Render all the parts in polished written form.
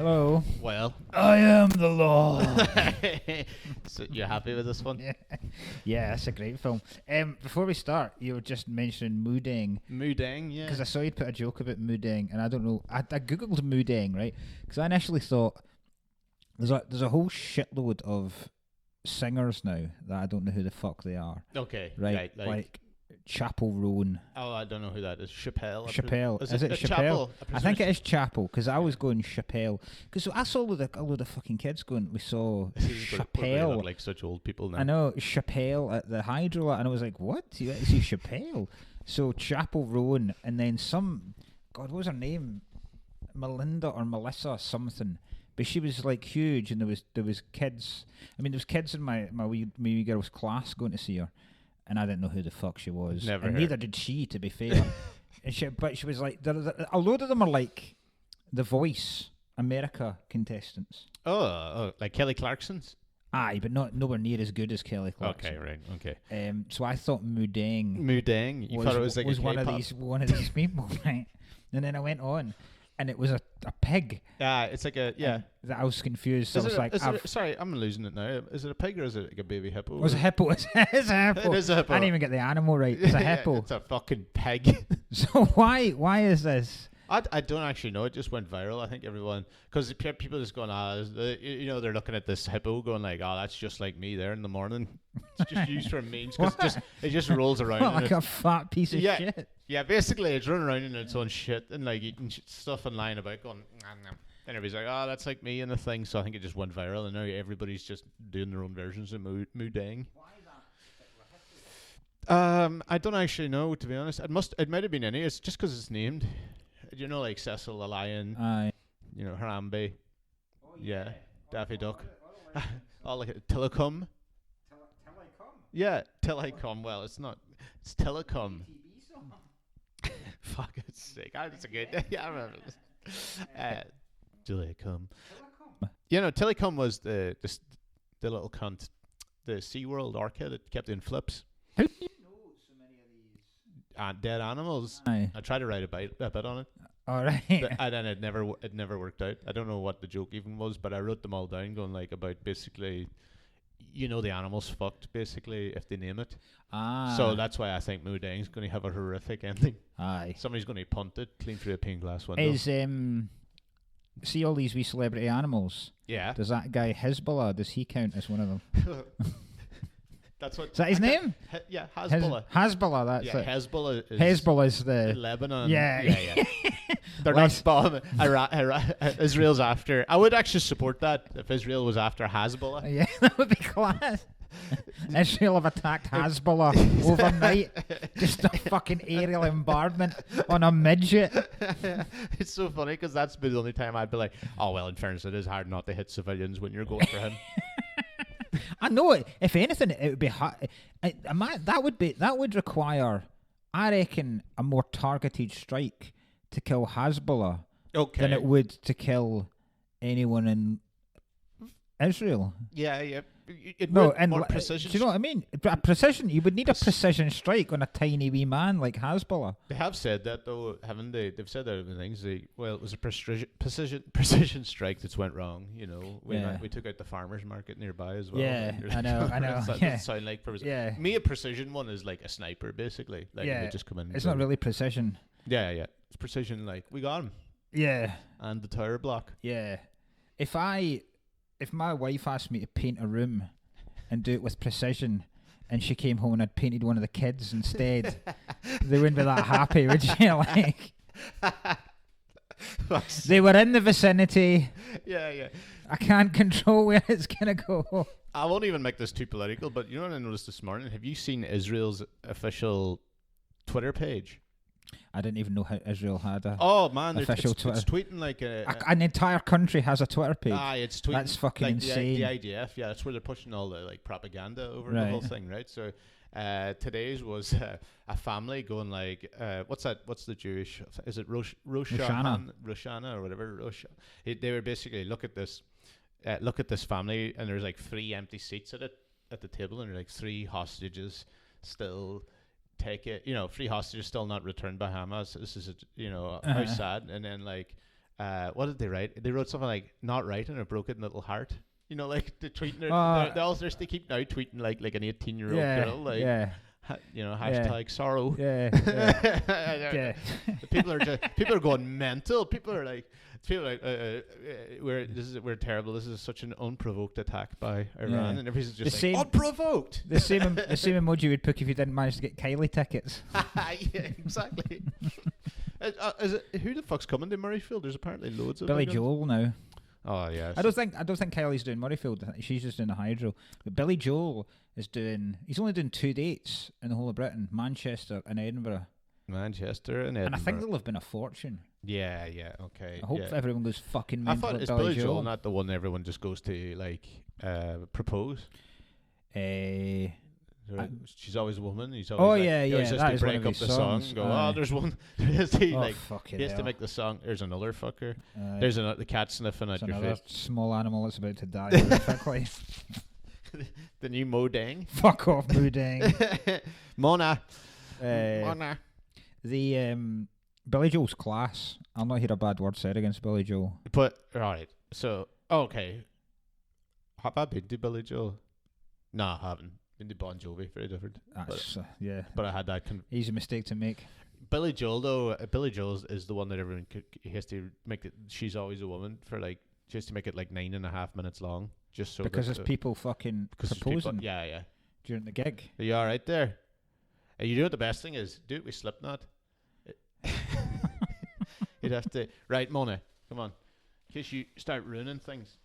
Hello. Well, I am the law. so you're happy with this one? Yeah, that's a great film. Before we start, you were just mentioning mooding. Moodang, yeah. Because I saw you'd put a joke about mooding, and I don't know. I googled mooding, right? Because I initially thought there's a whole shitload of singers now that I don't know who the fuck they are. Okay, Right, like Chapel Roan. Oh, I don't know who that is. Chappelle. Chappelle. Is it it Chappelle? Chapel? I think it is Chapel, because I was going Chappelle. Because I saw a load of fucking kids going, we saw They Chappelle. look like such old people now. I know, Chappelle at the Hydro, and I was like, what? Is he Chappelle? So Chapel Roan, and then God, what was her name? Melinda or Melissa something. But she was like huge, and there was kids. I mean, there was kids in my wee girl's class going to see her, and I didn't know who the fuck she was. Never and heard. neither did she, to be fair. But she was like, a load of them are like The Voice America contestants. Oh, like Kelly Clarkson's? Aye, but nowhere near as good as Kelly Clarkson. Okay, right, okay. So I thought Moodang You thought it was like one of these people, right? And then I went on, and it was a pig. Yeah, it's like That I was confused. So I was like, sorry, I'm losing it now. Is it a pig or is it like a baby hippo? it was a hippo. It's a hippo. It is a hippo. I didn't even get the animal right. It's a hippo. It's a fucking pig. So why is this? I don't actually know. It just went viral. I think everyone, because people just going, they're looking at this hippo going like, oh, that's just like me there in the morning. It's just used for memes because it just rolls around. What, like a fat piece of shit. Yeah, basically it's running around in its own shit and like eating stuff and lying about going, nom, nom. And everybody's like, oh, that's like me and the thing. So I think it just went viral and now everybody's just doing their own versions of Moodang. Why that? I don't actually know, to be honest. It might have been any. It's just because it's named. You know, like Cecil the Lion. Aye. You know, Harambe. Oh, Yeah. Daffy Duck. Oh, like Telecom. Telecom. Yeah, Telecom. Well, it's not. It's Telecom. Fuck, it's sick. It's a good. Yeah, I remember this. Telecom. You know, Telecom was the little cunt, the SeaWorld orchid that kept doing flips. How do you know so many of these? Dead animals. Aye. I tried to write a bit on it. All right. And then it never worked out. I don't know what the joke even was, but I wrote them all down, going like about basically, you know, the animal's fucked basically if they name it. So that's why I think Moodang's going to have a horrific ending. Aye. Somebody's going to punt it clean through a pane glass window. Is see all these wee celebrity animals? Yeah. Does that guy Hezbollah? Does he count as one of them? That's what. Is that his name? Yeah, Hezbollah. Hezbollah. That's Yeah, it. Hezbollah. Hezbollah is the Lebanon. Yeah. They're not bombing. Israel's after. I would actually support that if Israel was after Hezbollah. Yeah, that would be class. Israel have attacked Hezbollah overnight. Just a fucking aerial bombardment on a midget. It's so funny because that's been the only time I'd be like, oh well, in fairness, it is hard not to hit civilians when you're going for him. I know it. If anything, it would be hard. That would require, I reckon, a more targeted strike to kill Hezbollah than it would to kill anyone in Israel. Yeah. More precision. Do you know what I mean? A precision. You would need a precision strike on a tiny wee man like Hezbollah. They have said that though, haven't they? They've said that in things. It was a precision strike that's went wrong. You know, we took out the farmers market nearby as well. Yeah, I know. That doesn't sound like precision. Yeah. Me, a precision one is like a sniper, basically. Like yeah. They just come in. It's not really precision. Yeah. It's precision. Like we got him. Yeah. And the tower block. Yeah. If my wife asked me to paint a room and do it with precision, and she came home and I'd painted one of the kids instead, they wouldn't be that happy, would you? Like, they were in the vicinity. Yeah. I can't control where it's gonna go. I won't even make this too political, but you know what I noticed this morning? Have you seen Israel's official Twitter page? I didn't even know how Israel had a official Twitter. It's tweeting like an entire country has a Twitter page. It's tweeting. That's fucking like insane. The IDF, yeah, that's where they're pushing all the like propaganda over the Right. whole thing, right? So today's was a family going like, what's that? What's the Jewish? Is it Roshana or whatever? They were basically look at this family, and there's like 3 empty seats at the table, and there's like 3 hostages still. Take it, 3 hostages still not returned by Hamas. This is, how sad. And then like what did they write? They wrote something like "not right" and a broken little heart. You know, like the tweeting. They keep now tweeting like an 18-year-old girl, like hashtag sorrow. Yeah. People are going mental. People are like, we're terrible. This is such an unprovoked attack by Iran, and everybody's just unprovoked. The same emoji we'd put if you didn't manage to get Kylie tickets. Yeah, exactly. Who the fuck's coming to Murrayfield? There's apparently loads of Billy Joel now. Oh yeah. I don't think Kylie's doing Murrayfield. She's just doing the Hydro. But Billy Joel is doing. He's only doing 2 dates in the whole of Britain: Manchester and Edinburgh. And I think they'll have been a fortune. Yeah, okay. I hope everyone goes fucking mental. I thought, is Billy Joel not the one everyone just goes to like propose? She's always a woman. He's always he always has to break up the song and go, there's one. He has to make the song. There's another fucker. There's the cat sniffing at your face. Small animal that's about to die horrifically. The new Modang. Fuck off, Modang. Mona. The Billy Joel's class. I'll not hear a bad word said against Billy Joel. But alright, so okay. Have I been to Billy Joel? No, I haven't. Been to Bon Jovi, very different. But I had that. Easy mistake to make. Billy Joel though, Billy Joel is the one that everyone he has to make it. She's always a woman for like just to make it like 9.5 minutes long, just so because there's people fucking proposing. Yeah. During the gig. Are you all right there? You know what the best thing is? Do it with Slipknot. You'd have to. Right, Mona, come on. In case you start ruining things.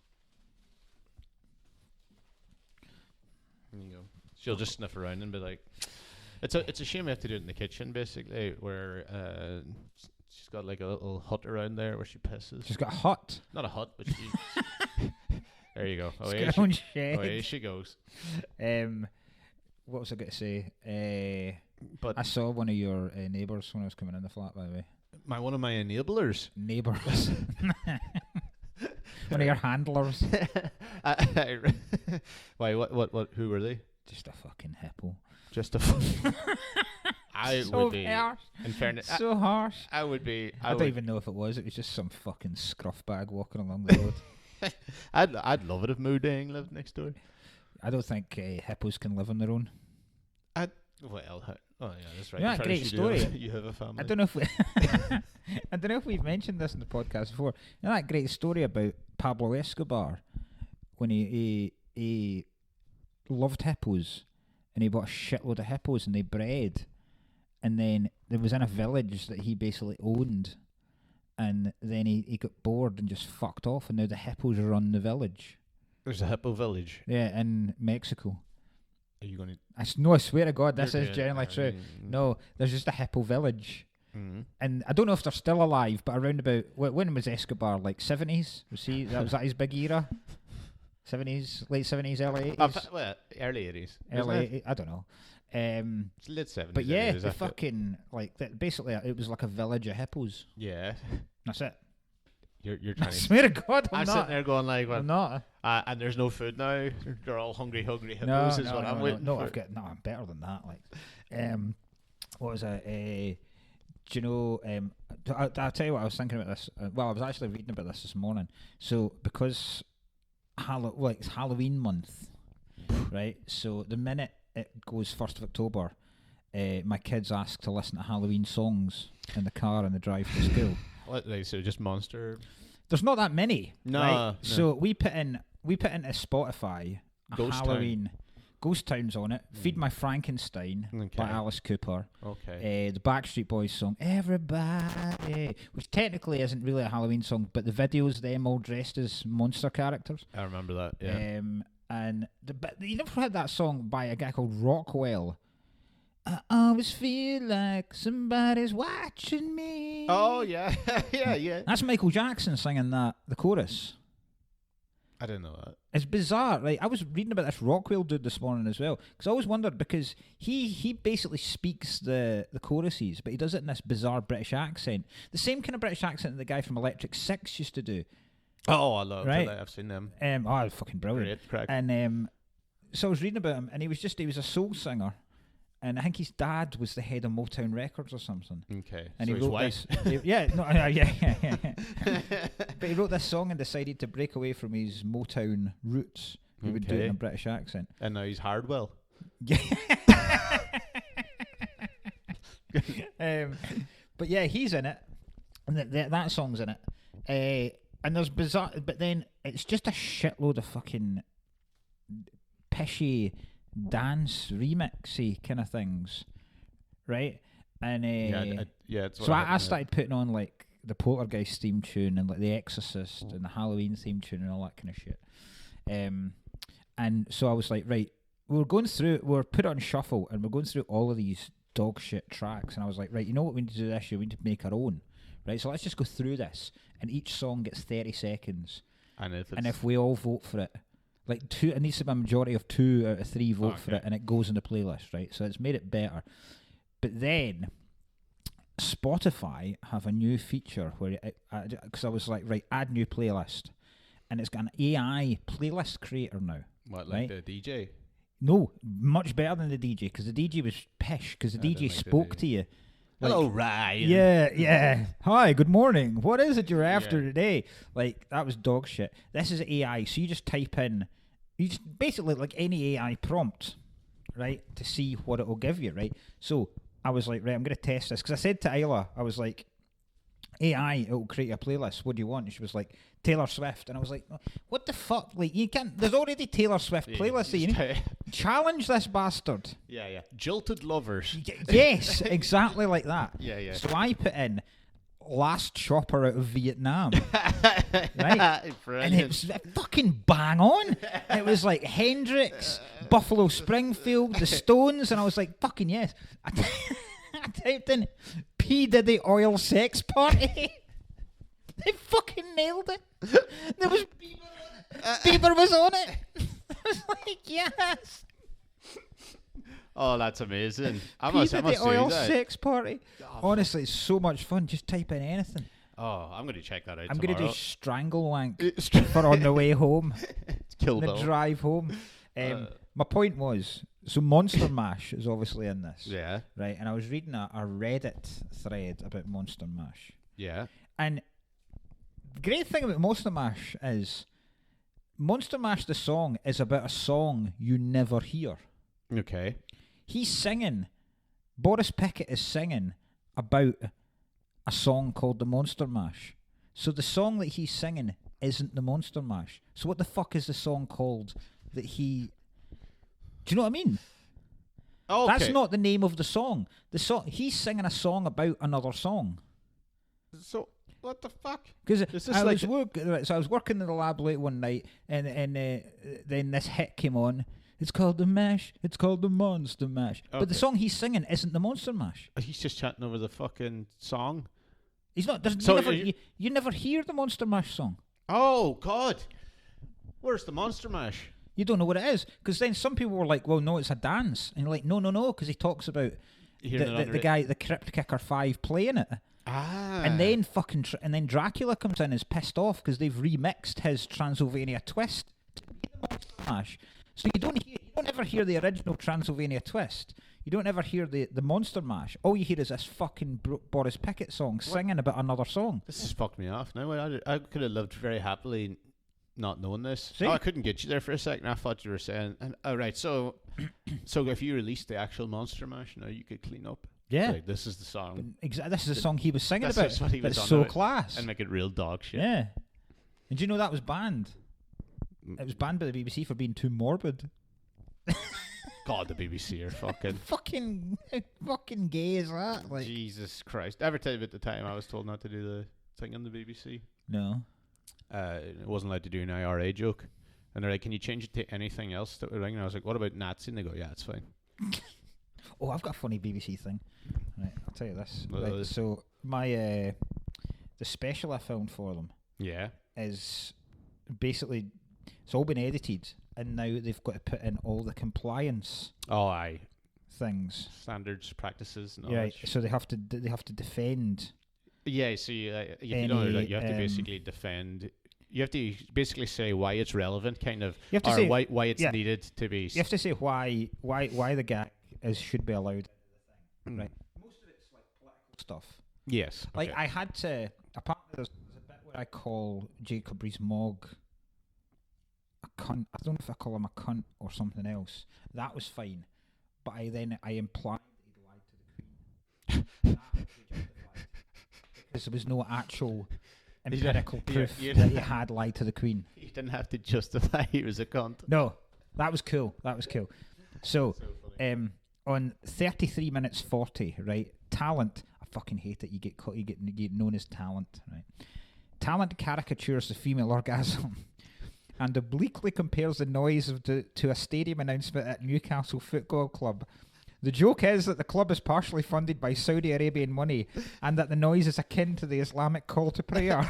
There you go. She'll just sniff around and be like, it's a shame we have to do it in the kitchen, basically, where she's got like a little hut around there where she pisses. She's got a hut? Not a hut, but she... There you go. She's got her own shed. Away she goes. What was I going to say? But I saw one of your neighbours when I was coming in the flat, by the way. One of my enablers? Neighbours. One of your handlers. Why? What? Who were they? Just a fucking hippo. Just a fucking... I so would be... harsh. In fairness... So harsh. I would be... I don't even know if it was. It was just some fucking scruff bag walking along the road. I'd love it if Modang lived next door. I don't think hippos can live on their own. Oh yeah, that's right. You know that great story. You have a family. I don't know if we've mentioned this in the podcast before. You know that great story about Pablo Escobar when he loved hippos and he bought a shitload of hippos and they bred, and then there was in a village that he basically owned, and then he got bored and just fucked off, and now the hippos run the village. There's a hippo village. Yeah, in Mexico. Are you going to... I swear to God, this is genuinely true. No, there's just a hippo village. Mm-hmm. And I don't know if they're still alive, but around about... When was Escobar? Like 70s? Was that his big era? 70s, late 70s, early 80s? Early 80s. Early 80s, I don't know. It's late 70s. But yeah, the fucking... basically, it was like a village of hippos. Yeah. That's it. You're trying I swear to God, I'm not. Sitting there going like, I'm not. And there's no food now. They're all hungry hippos. I'm waiting for. I'm better than that. Like, what was it? Do you know? I'll tell you what I was thinking about this. I was actually reading about this morning. So because it's Halloween month, right? So the minute it goes 1st of October, my kids ask to listen to Halloween songs in the car on the drive to school. So just Monster. There's not that many. No. Right? No. So we put into Spotify Halloween. Ghost Town's on it. Feed My Frankenstein by Alice Cooper. Okay. The Backstreet Boys song Everybody, which technically isn't really a Halloween song, but the video's them all dressed as monster characters. I remember that. Yeah. And you never heard that song by a guy called Rockwell. I always feel like somebody's watching me. Oh, yeah. yeah. That's Michael Jackson singing the chorus. I didn't know that. It's bizarre. Like, I was reading about this Rockwell dude this morning as well, because I always wondered, because he basically speaks the choruses, but he does it in this bizarre British accent. The same kind of British accent that the guy from Electric Six used to do. Oh, I love right? it. I've seen them. Fucking brilliant. Great crack. And so I was reading about him, and he was a soul singer. And I think his dad was the head of Motown Records or something. Okay. And so he wrote white. this. Yeah. But he wrote this song and decided to break away from his Motown roots. He would do it in a British accent. And now he's Hardwell. But yeah, he's in it, and that song's in it. And there's bizarre, but then it's just a shitload of fucking pishy dance remixy kind of things, right? And so I started putting on like the Poltergeist theme tune and like the Exorcist and the Halloween theme tune and all that kind of shit. And so I was like, right, we're put it on shuffle and we're going through all of these dog shit tracks, and I was like, right, you know what we need to do this year? We need to make our own, right? So let's just go through this, and each song gets 30 seconds, and if we all vote for it, like it needs to be a majority of 2 out of 3 vote for it, and it goes in the playlist, right? So it's made it better. But then Spotify have a new feature where, because I was like, right, add new playlist, and it's got an AI playlist creator now. What, like the DJ? No, much better than the DJ, because the DJ was pish, because the DJ spoke to you. Like, hello, Ryan. Yeah. Hi, good morning. What is it you're after today? Like, that was dog shit. This is AI, so you just type in, basically like any AI prompt, right, to see what it will give you, right? So I was like, right, I'm going to test this, because I said to Isla, I was like, AI, it will create a playlist. What do you want? And she was like, Taylor Swift. And I was like, what the fuck? Like, you can't, there's already Taylor Swift playlists. You need to challenge this bastard. Yeah. Jilted Lovers. Yes, exactly like that. Yeah. So I put in Last Chopper out of Vietnam. Right? And it was fucking bang on. It was like Hendrix, Buffalo Springfield, The Stones, and I was like, fucking yes. I typed in P. Diddy Oil Sex Party. They fucking nailed it. There was Bieber on it. Bieber was on it. I was like, yes. Oh, that's amazing. I P. must Diddy do Oil that. Sex Party. Honestly, it's so much fun. Just type in anything. Oh, I'm going to check that out I'm going to do Strangle Wank tomorrow. for on the way home. Kill the Bill. Drive home. My point was, so Monster Mash is obviously in this. Yeah. Right, and I was reading a Reddit thread about Monster Mash. Yeah. And the great thing about Monster Mash is Monster Mash, the song, is about a song you never hear. Okay. He's singing, Boris Pickett is singing about a song called the Monster Mash. So the song that he's singing isn't the Monster Mash. So what the fuck is the song called that he... Do you know what I mean? Oh, okay. That's not the name of the song. He's singing a song about another song. So... What the fuck? Because I was working in the lab late one night, and then this hit came on. It's called the Mash. It's called the Monster Mash. Okay. But the song he's singing isn't the Monster Mash. He's just chatting over the fucking song. He's not. You never hear the Monster Mash song. Oh God, where's the Monster Mash? You don't know what it is, because then some people were like, "Well, no, it's a dance," and you're like, "No, because he talks about the guy, the Crypt Kicker 5, playing it." And then and then Dracula comes in and is pissed off because they've remixed his Transylvania Twist to be the Monster Mash. So you don't ever hear the original Transylvania Twist. You don't ever hear the Monster Mash. All you hear is this fucking Boris Pickett song singing about another song. This has fucked me off. Now I could have lived very happily not knowing this. See? Oh, I couldn't get you there for a second. I thought you were saying, right, so if you released the actual Monster Mash, now you could clean up. Yeah, like, this is the song. Exactly, this is the song he was singing about. That's what he was it's on so about, class, and make it real dog shit. Yeah, and do you know that was banned? It was banned by the BBC for being too morbid. God, the BBC are fucking fucking gay as that. Like, Jesus Christ! Every time at the time I was told not to do the thing on the BBC. No, it wasn't allowed to do an IRA joke, and they're like, "Can you change it to anything else that we're doing?" And I was like, "What about Nazi?" And they go, "Yeah, it's fine." Oh, I've got a funny BBC thing. Right, I'll tell you this. Right, so my the special I filmed for them, is basically it's all been edited, and now they've got to put in all the compliance. Oh, aye. Things, standards, practices, and all right. So they have to defend. Yeah. So if you don't know that, you have to basically defend. You have to basically say why it's relevant, kind of, you have to or say, why it's needed to be. You have to say why the gag should be allowed. Right. Most of it's like political stuff. Yes. Like I had to. Apparently, there's a bit where I call Jacob Rees-Mogg a cunt. I don't know if I call him a cunt or something else. That was fine. But I implied that he'd lied to the Queen. That had to be justified. Because there was no actual empirical proof that he had lied to the Queen. You didn't have to justify he was a cunt. No. That was cool. So on 33 minutes 40, right? Talent. I fucking hate it. You get known as talent, right? Talent caricatures the female orgasm and obliquely compares the noise to a stadium announcement at Newcastle Football Club. The joke is that the club is partially funded by Saudi Arabian money and that the noise is akin to the Islamic call to prayer.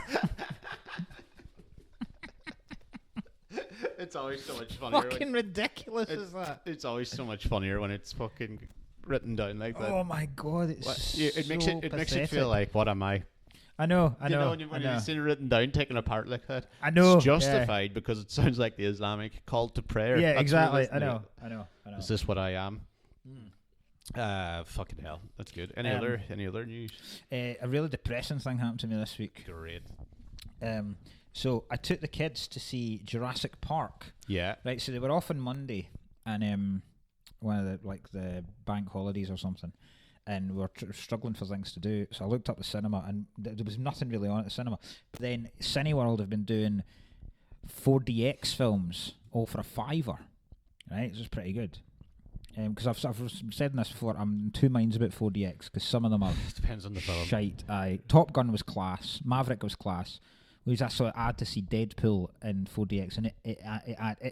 It's always so much funnier. Fucking ridiculous is that? It's always so much funnier when it's fucking written down like that. Oh my god, it makes it feel like, what am I? I know. When you see it written down, taken apart like that. I know. It's justified because it sounds like the Islamic call to prayer. Yeah, That's exactly. I know. Is this what I am? Fucking hell. That's good. Any other news? A really depressing thing happened to me this week. Great. So I took the kids to see Jurassic Park. Yeah. Right. So they were off on Monday, and one of the bank holidays or something, and we were struggling for things to do. So I looked up the cinema, and there was nothing really on at the cinema. But then Cineworld have been doing 4DX films, all for $5. Right, which is pretty good. Because I've said this before, I'm in two minds about 4DX because some of them are depends on the film. Shite. Top Gun was class. Maverick was class. I saw it had to see Deadpool in 4DX, and it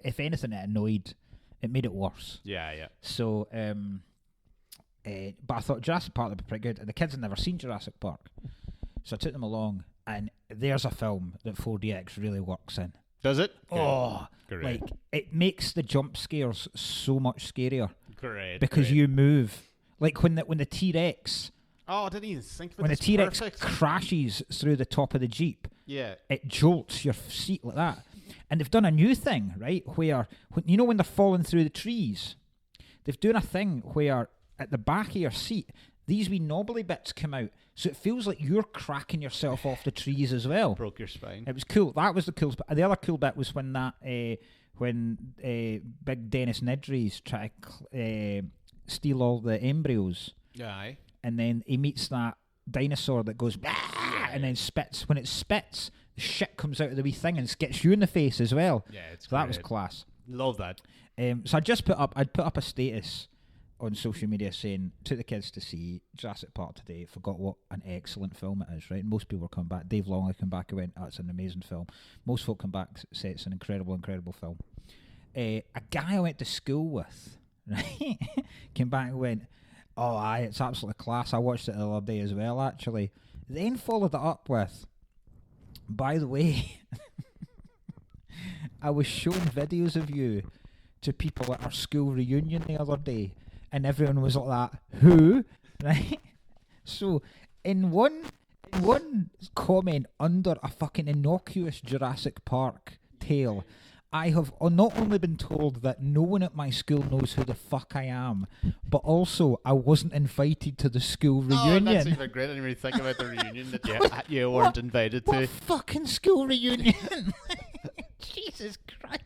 if anything, it annoyed. It made it worse. Yeah. So, but I thought Jurassic Park would be pretty good, and the kids had never seen Jurassic Park, so I took them along, and there's a film that 4DX really works in. Does it? Oh, great. Like it makes the jump scares so much scarier. Great. Because you move, like when the T-Rex. Oh, I didn't even think of it. When the T-Rex crashes through the top of the Jeep, it jolts your seat like that. And they've done a new thing, right, where when they're falling through the trees, they've done a thing where at the back of your seat, these wee knobbly bits come out, so it feels like you're cracking yourself off the trees as well. Broke your spine. It was cool. That was the coolest bit. The other cool bit was when big Dennis Nedry's try to steal all the embryos. Aye. And then he meets that dinosaur that goes and then spits. When it spits, the shit comes out of the wee thing and gets you in the face as well. Yeah, it's so that was class. Love that. So I'd put up a status on social media saying, took the kids to see Jurassic Park today, forgot what an excellent film it is, right? And most people come back. Dave Longley came back and went, oh, it's an amazing film. Most folk come back and say it's an incredible film. A guy I went to school with, right, came back and went, oh, aye, it's absolutely class. I watched it the other day as well, actually. Then followed it up with, by the way, I was showing videos of you to people at our school reunion the other day, and everyone was like that, who? Right? So, in one comment under a fucking innocuous Jurassic Park tale, I have not only been told that no one at my school knows who the fuck I am, but also I wasn't invited to the school reunion. Oh, that's even great. I didn't really think about the reunion that you weren't invited to. What fucking school reunion? Jesus Christ.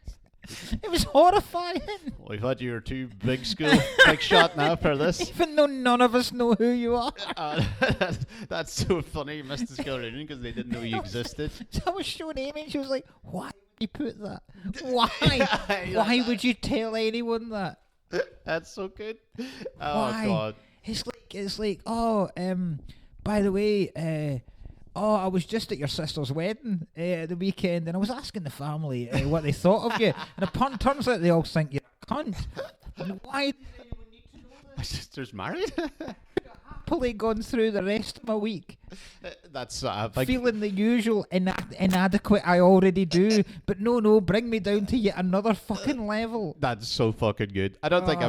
It was horrifying. We thought you were too big shot now for this. Even though none of us know who you are. That's so funny. You missed the school reunion because they didn't know you existed. So I was showing Amy and she was like, why would you put that? Why? Why would you tell anyone that? That's so good. Oh, why? God. It's like, oh, by the way, I was just at your sister's wedding at the weekend, and I was asking the family what they thought of you, and it turns out they all think you're a cunt. And why does anyone need to know this? My sister's married? Happily gone through the rest of my week. That's feeling the usual inadequate I already do, but no, bring me down to yet another fucking level. That's so fucking good. I don't think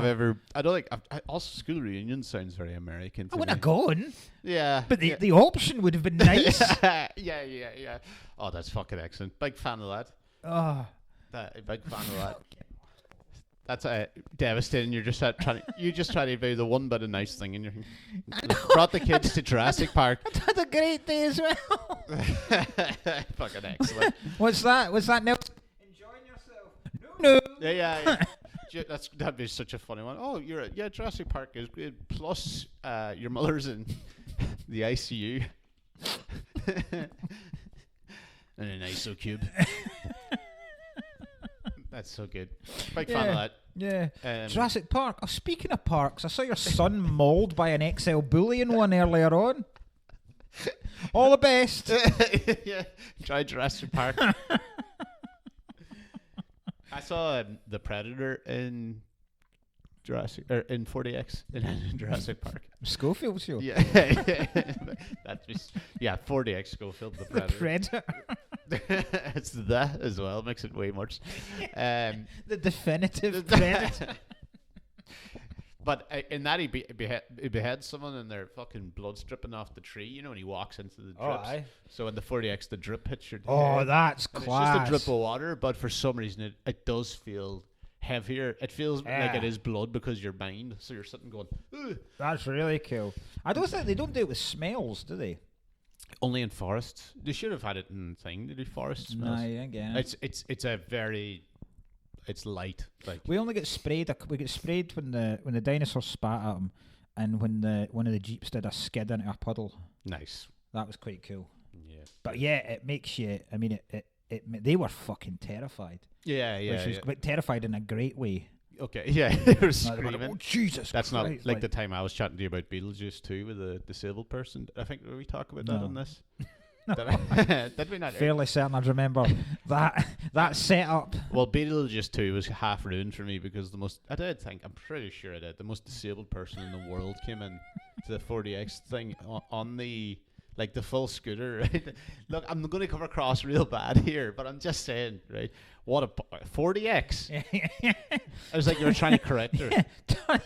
also school reunion sounds very American to I me. wouldn't have gone. Yeah. But the option would have been nice. Yeah. Oh, that's fucking excellent. Big fan of that. Oh. Big fan of that. That's devastating. You're just trying to do the one bit of nice thing, and you brought the kids to Jurassic Park. I had a great day as well. Fucking excellent. What's that? Nelson? Enjoying yourself? No. Yeah. That'd be such a funny one. Oh, Jurassic Park is good. Plus, your mother's in the ICU. And an ISO cube. That's so good. Big fan of that. Yeah. Jurassic Park. Oh, speaking of parks, I saw your son mauled by an XL Bully in one earlier on. All the best. Yeah. Try Jurassic Park. I saw the Predator in in 40X in Jurassic Park. Schofield show. Yeah. 40X Schofield, the Predator. It's that as well. Makes it way worse. The definitive Predator. But in that he beheads someone and their fucking blood's dripping off the tree. You know, when he walks into the drips. Aye. So in the 40X, the drip hits your head. That's and class. It's just a drip of water, but for some reason it does feel heavier. It feels like it is blood because you're blind. So you're sitting going, ugh. That's really cool. I don't think they don't do it with smells, do they? Only in forests. They should have had it in thing. They do forest smells. Nah, yeah, again. It's a very. It's light. Like we only get sprayed. We get sprayed when the dinosaurs spat at them, and when one of the jeeps did a skid into a puddle. Nice. That was quite cool. Yeah. But yeah, it makes you. I mean, they were fucking terrified. Yeah. But terrified in a great way. Okay. Yeah. They were screaming. Oh Jesus! That's Christ. not like the time I was chatting to you about Beetlejuice 2 with a disabled person. I think did we talk about that on this? No. Did we not? Fairly certain I remember that setup. Well, Beetlejuice 2 was half ruined for me because I'm pretty sure I did. The most disabled person in the world came in to the 40X thing on the the full scooter, right? Look, I'm going to come across real bad here, but I'm just saying, right? What a 40X. I was like, you were trying to correct her.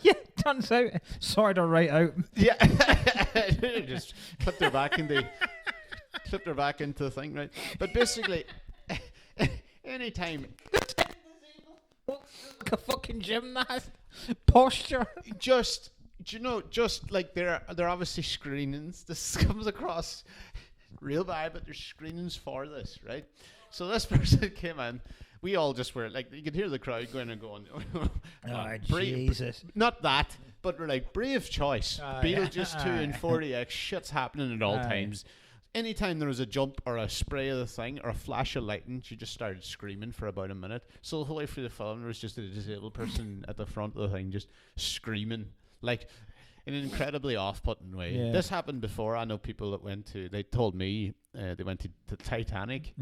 Yeah, turns out, sorted her right out. Yeah. Just clipped her back into the thing, right? But basically, anytime. Like a fucking gymnast. Posture. Just like they're obviously screenings. This comes across real bad, but there's screenings for this, right? So this person came in. We all just were like, you could hear the crowd going and going. Jesus. Not that, but we're like, brave choice. Beetlejuice 2 and 40X, shit's happening at all times. Anytime there was a jump or a spray of the thing or a flash of lightning, she just started screaming for about a minute. So the whole way through the film, there was just a disabled person at the front of the thing just screaming, like in an incredibly off-putting way. Yeah. This happened before. I know people that they told me they went to the Titanic.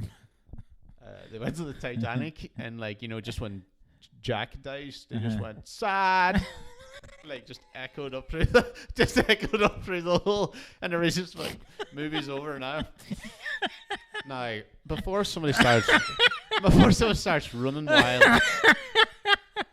They went to the Titanic and just when Jack dies, they just went, sad. Just echoed up through the whole, and the reason like movie's over now. Now, before somebody starts running wild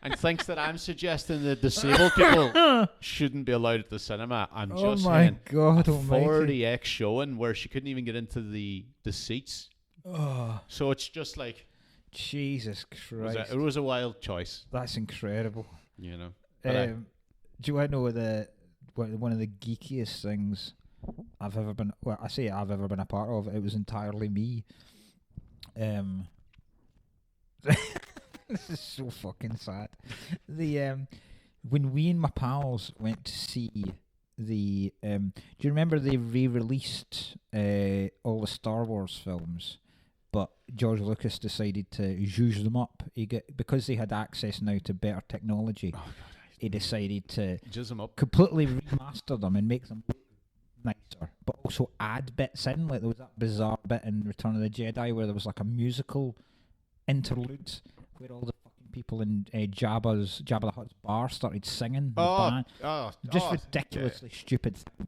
and thinks that I'm suggesting that disabled people shouldn't be allowed at the cinema, I'm just saying. God, 40X showing where she couldn't even get into the seats. Oh. So it's just like Jesus Christ. It was a wild choice. That's incredible. You know. Do you want to know one of the geekiest things I've ever been? Well, I say I've ever been a part of. It was entirely me. This is so fucking sad. When we and my pals went to see the do you remember they re-released all the Star Wars films, but George Lucas decided to zhuzh them up. Because they had access now to better technology. Oh, God. He decided to completely remaster them and make them nicer, but also add bits in. Like there was that bizarre bit in Return of the Jedi where there was like a musical interlude where all the fucking people in Jabba the Hutt's bar started singing. Just ridiculously stupid thing.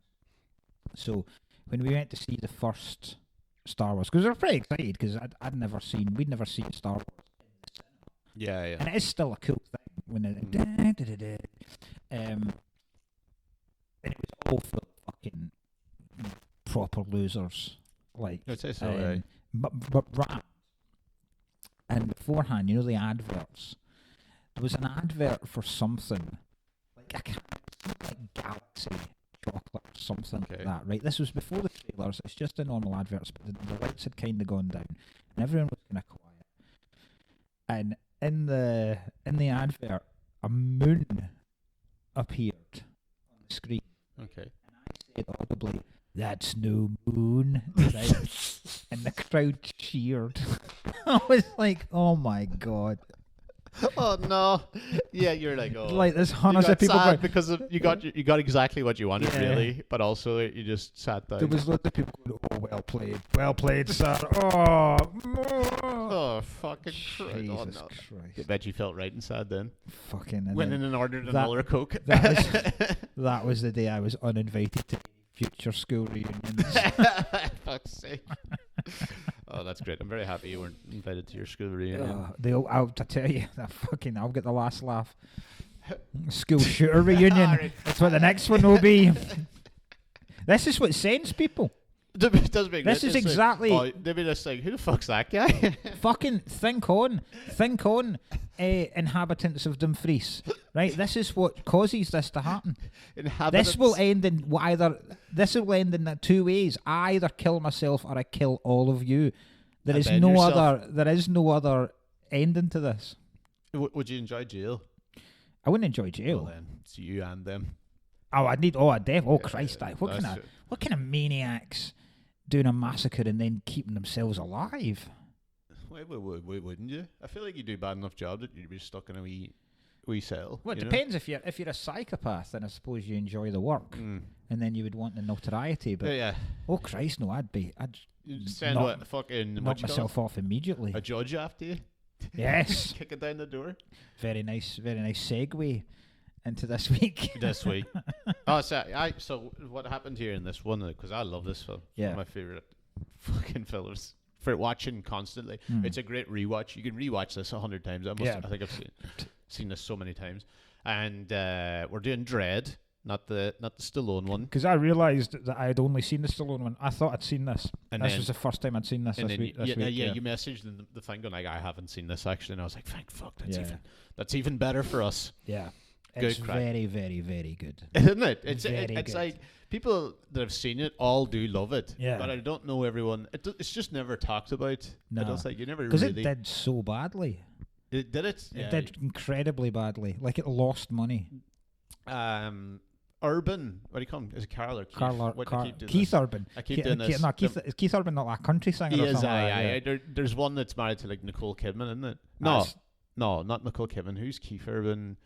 So when we went to see the first Star Wars, because we were pretty excited because we'd never seen Star Wars. Yeah. And it is still a cool thing when it and it was all for fucking proper losers, like I'd say so, but rap. And beforehand, the adverts, There was an advert for something like something like Galaxy chocolate or something like that, right? This was before the trailers. It's just the normal adverts, but the lights had kind of gone down, and everyone was kind of quiet. And in the advert, a moon appeared on the screen. Okay. And I said audibly, "That's no moon," right? And the crowd cheered. I was like, "Oh my god!" Oh no! Yeah, you're like, oh, Like there's you hundreds got of people sad going, because of, you got exactly what you wanted, Yeah. really, but also you just sat down. there was lots of people going, "Oh, well played, sir." Oh, Oh fucking Christ! Oh Jesus no! I Christ! bet you felt right inside then. Fucking. And Went then in and ordered that- another Coke. that was the day I was uninvited to future school reunions. Fuck's sake! Oh, that's great. I'm very happy you weren't invited to your school reunion. I'll tell you, I'll get the last laugh. School shooter reunion. Alright. That's what the next one will be. This is what sends people. It does make This is it's like, exactly- oh, they'd be just like, who the fuck's that guy? Fucking think on, inhabitants of Dumfries. Right, this is what causes this to happen. Inhabitants. This will end in that two ways. I either kill myself or I kill all of you. There And is then no yourself. no other ending to this. Would you enjoy jail? I wouldn't enjoy jail. Well, then it's you and them. Christ! What That's kind of maniacs doing a massacre and then keeping themselves alive? Why wouldn't you? I feel like you do a bad enough job that you'd be stuck in a wee cell. Well, it you know? depends if you're a psychopath, then I suppose you enjoy the work, Mm. and then you would want the notoriety. But Yeah. oh Christ, no! I'd You send knock- what fucking knock what you call myself off immediately. it? A judge after you. Yes. Kick it down the door. Very nice segue into this week. This week. So what happened here in this one? Because I love this film. It's one of my favorite fucking films. For watching constantly, it's a great rewatch. You can rewatch this 100 times. I think I've seen this so many times. And we're doing DREDD, not the Stallone one. Because I realised that I had only seen the Stallone one. I thought I'd seen this. And this then- was the first time I'd seen this And this then week. This week, you messaged the thing going like, I haven't seen this actually, and I was like, thank fuck, that's even better for us. Yeah. Good It's crack. very, very, very good. Isn't it? It's Very it's good. like people that have seen it all do love it. Yeah. But I don't know everyone. It's just never talked about. No. I don't think you never Because really it did so badly. It did it. It did incredibly badly. Like it lost money. Urban. What do you call him? Is it Carl or Keith? What do you keep doing Keith this? Urban. I keep doing this. Is Keith Urban not like a country singer He or is. something like that? Yeah. There's one that's married to like Nicole Kidman, isn't it? That's- No, not Nicole Kidman. Who's Keith Urban?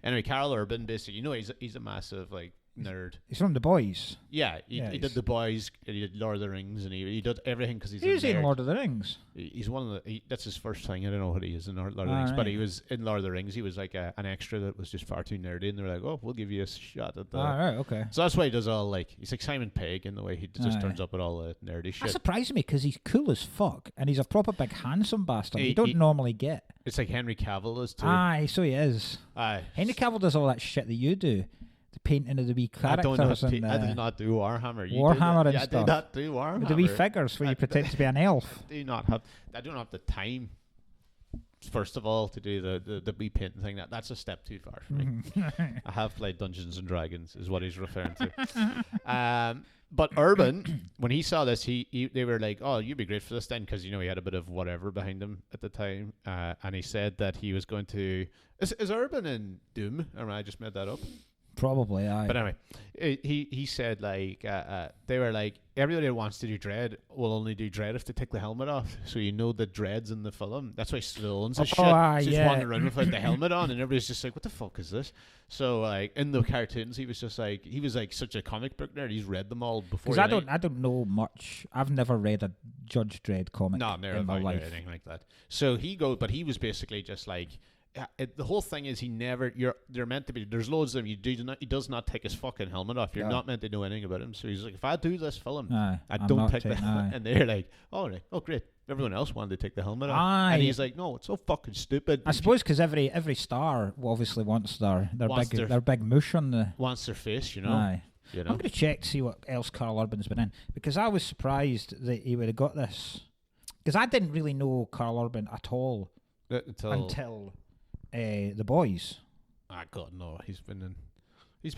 Anyway, Carl Urban, basically, he's a massive like nerd. He's from The Boys. Yeah, he Yeah, did he's- The Boys, he did Lord of the Rings, and he did everything because he's Who's a nerd. in Lord of the Rings? He's one of the. That's his first thing. I don't know what he is in Lord of the Rings, but he was in Lord of the Rings. He was like an extra that was just far too nerdy, and they were like, "Oh, we'll give you a shot at that." Right, okay. So that's why he does all like he's like Simon Pegg in the way he just Aye. turns up at all the nerdy That shit. surprised me because he's cool as fuck and he's a proper big handsome bastard. He- You don't he- normally get. It's like Henry Cavill is too. Aye, so he is. Aye. Henry Cavill does all that shit that you do. The painting of the wee I characters and I did not do Warhammer. You Warhammer did and I stuff. did not do Warhammer. the wee figures where you pretend to be an elf. I don't have the time. First of all, to do the wee painting thing, that's a step too far for me. I have played Dungeons and Dragons, is what he's referring to. But Urban, when he saw this, they were like, "Oh, you'd be great for this then," because he had a bit of whatever behind him at the time, and he said that he was going to. Is Urban in Doom? Or I just made that up. Probably, aye. But anyway, he said like they were like everybody that wants to do DREDD will only do DREDD if they take the helmet off. So the dreads in the film. That's why Stallone's a shit. aye, He's just yeah. wandering around without the helmet on, and everybody's just like, "What the fuck is this?" So like in the cartoons, he was like such a comic book nerd. He's read them all before. Because I don't know much. I've never read a Judge Dredd comic No, never in my about life. anything like that. So but he was basically just like. The whole thing is they're meant to be. There's loads of them. He does not take his fucking helmet off. You're not meant to know anything about him. So he's like, if I do this film, Aye, I I'm don't not take the taking- helmet. aye. And they're like, oh great. Everyone else wanted to take the helmet off. Aye. And he's like, no, it's so fucking stupid. I suppose because every star obviously wants their big mush on the. Wants their face, Aye. You know? I'm going to check to see what else Carl Urban's been in because I was surprised that he would have got this because I didn't really know Carl Urban at all until The Boys. Ah, God, no. He's been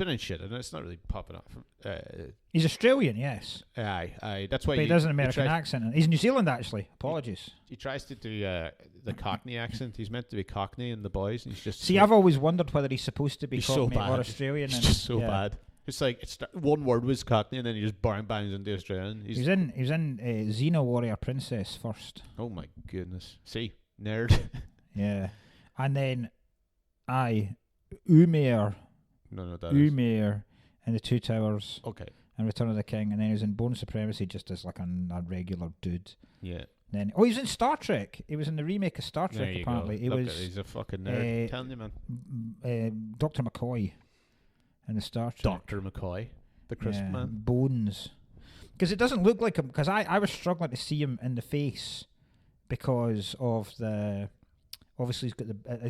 in shit, and it's not really popping up. He's Australian, yes. Aye. That's why but he does an American accent. He's New Zealand, actually. Apologies. He tries to do the Cockney accent. He's meant to be Cockney in The Boys, and he's just. See, I've always wondered whether he's supposed to be Cockney so or Australian. He's just so bad. It's like one word was Cockney, and then he just bangs into Australian. He's in Xena Warrior Princess first. Oh my goodness! See, nerd. Yeah, and then Umair. No, that Umair and the Two Towers. Okay. And Return of the King, and then he was in Bone Supremacy just as like a regular dude. Yeah. Then he was in Star Trek. He was in the remake of Star Trek. There you apparently, go. He's a fucking nerd. I'm telling you, man. Dr. McCoy in the Star Trek. Dr. McCoy, the crisp man. Bones. Because it doesn't look like him. Because I was struggling to see him in the face because of the. Obviously, he's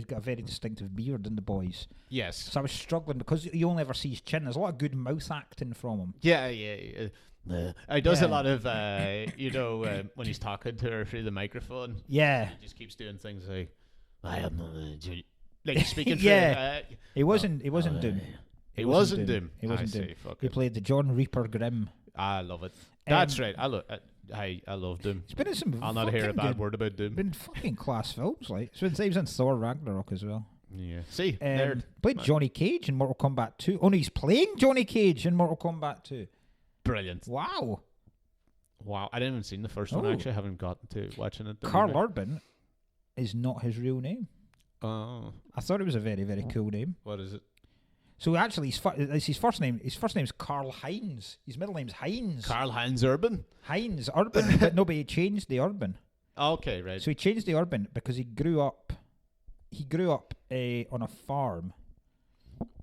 got a very distinctive beard in The Boys. Yes. So I was struggling because you only ever see his chin. There's a lot of good mouth acting from him. Yeah. He does a lot of, when he's talking to her through the microphone. Yeah. He just keeps doing things like, I am not like he's speaking through. He wasn't Doom. He wasn't Doom. He wasn't Doom. He played the John Reaper Grimm. I love it. That's right. I love Doom. He's been in some. I'll not hear a bad word about Doom. Been fucking class films, like. So he was in Thor Ragnarok as well. Yeah. See, nerd. Played Johnny Cage in Mortal Kombat 2. Oh no, he's playing Johnny Cage in Mortal Kombat 2. Brilliant. Wow. I didn't even see the first one. Actually, I haven't gotten to watching it. Carl Urban is not his real name. Oh. I thought it was a very, very cool name. What is it? So actually, his first name. His first name's Karl Heinz. His middle name's Heinz. Karl Heinz Urban. Heinz Urban, but nobody changed the Urban. Okay, right. So he changed the Urban because he grew up. He grew up on a farm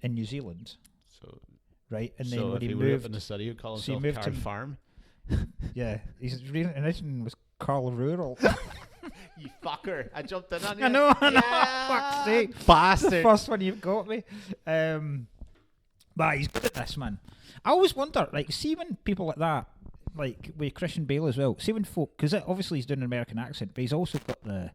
in New Zealand. So right, and then so when he moved moved up in the city, he'd call so himself Carl Farm. Yeah, his initial was Carl Rural. You fucker! I jumped in on you. I know. Yeah. Fuck's sake, bastard! The first one you've got me. But he's good at this, man. I always wonder, like, see when people like that, like with Christian Bale as well. See when folk, because obviously he's doing an American accent, but he's also got the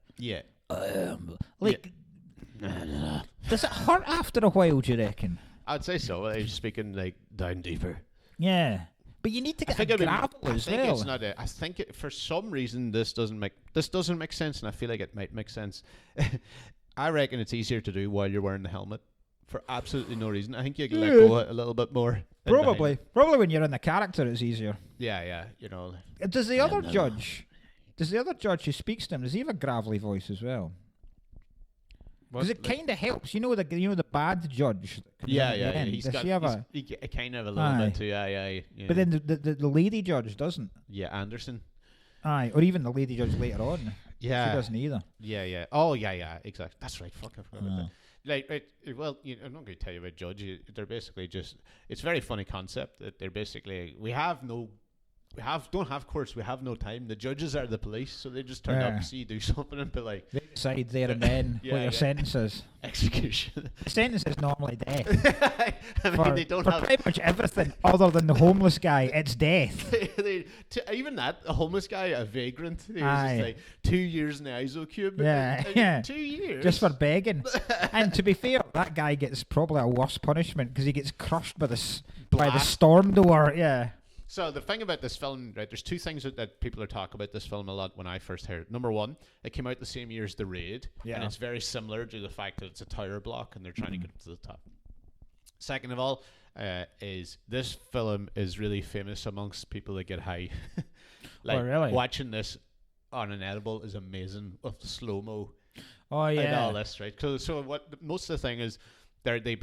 Does it hurt after a while? Do you reckon? I'd say so. He's speaking like down deeper. Yeah. But you need to get a gravel as well. It's not I think for some reason this doesn't make sense, and I feel like it might make sense. I reckon it's easier to do while you're wearing the helmet for absolutely no reason. I think you can let go a little bit more. Probably when you're in the character, it's easier. Yeah. You know. Does the other judge who speaks to him, does he have a gravelly voice as well? Because it kind of helps, you know the bad judge. Yeah. He's got kind of a little bit too. Yeah. But then the lady judge doesn't. Yeah, Anderson. Aye, or even the lady judge later on. Yeah, she doesn't either. Yeah. Oh, yeah. Exactly. That's right. Fuck, I forgot about that. Like, I'm not going to tell you about Judge. They're basically just. It's a very funny concept that they're basically don't have courts. We have no time. The judges are the police, so they just turn up and see you do something and be like, they decide there and then what your sentence is. Execution. The sentence is normally death. I mean, they don't have pretty much everything other than the homeless guy. It's death. Even that, a homeless guy, a vagrant, he was just like 2 years in the ISO cube. Yeah. 2 years just for begging. And to be fair, that guy gets probably a worse punishment because he gets crushed by the storm door. Yeah. So the thing about this film, right, there's two things that people are talking about this film a lot when I first heard it. Number one, it came out the same year as The Raid, and it's very similar to the fact that it's a tower block and they're trying to get up to the top. Second of all, is this film is really famous amongst people that get high. Really? Watching this on an edible is amazing with the slow-mo. Oh, yeah. And all this, right? So what most of the thing is, they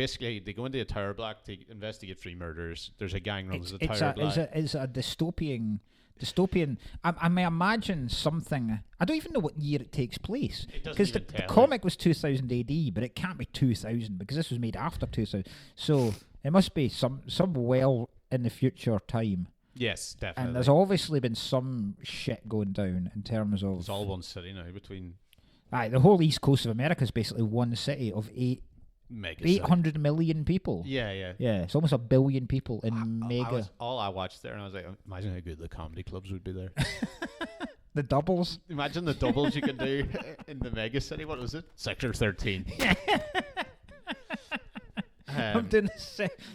go into a tower block to investigate 3 murders. There's a gang runs the tower block. It's a dystopian. I may imagine something. I don't even know what year it takes place because the comic was 2000 AD, but it can't be 2000 because this was made after 2000. So it must be some well in the future time. Yes, definitely. And there's obviously been some shit going down in terms of. It's all one city now between. The whole east coast of America is basically one city of 800 million people. Yeah. It's almost 1 billion people in mega. I watched there, and I was like, imagine how good the comedy clubs would be there. The doubles. Imagine the doubles you can do in the mega city. What was it? Sector 13. I'm doing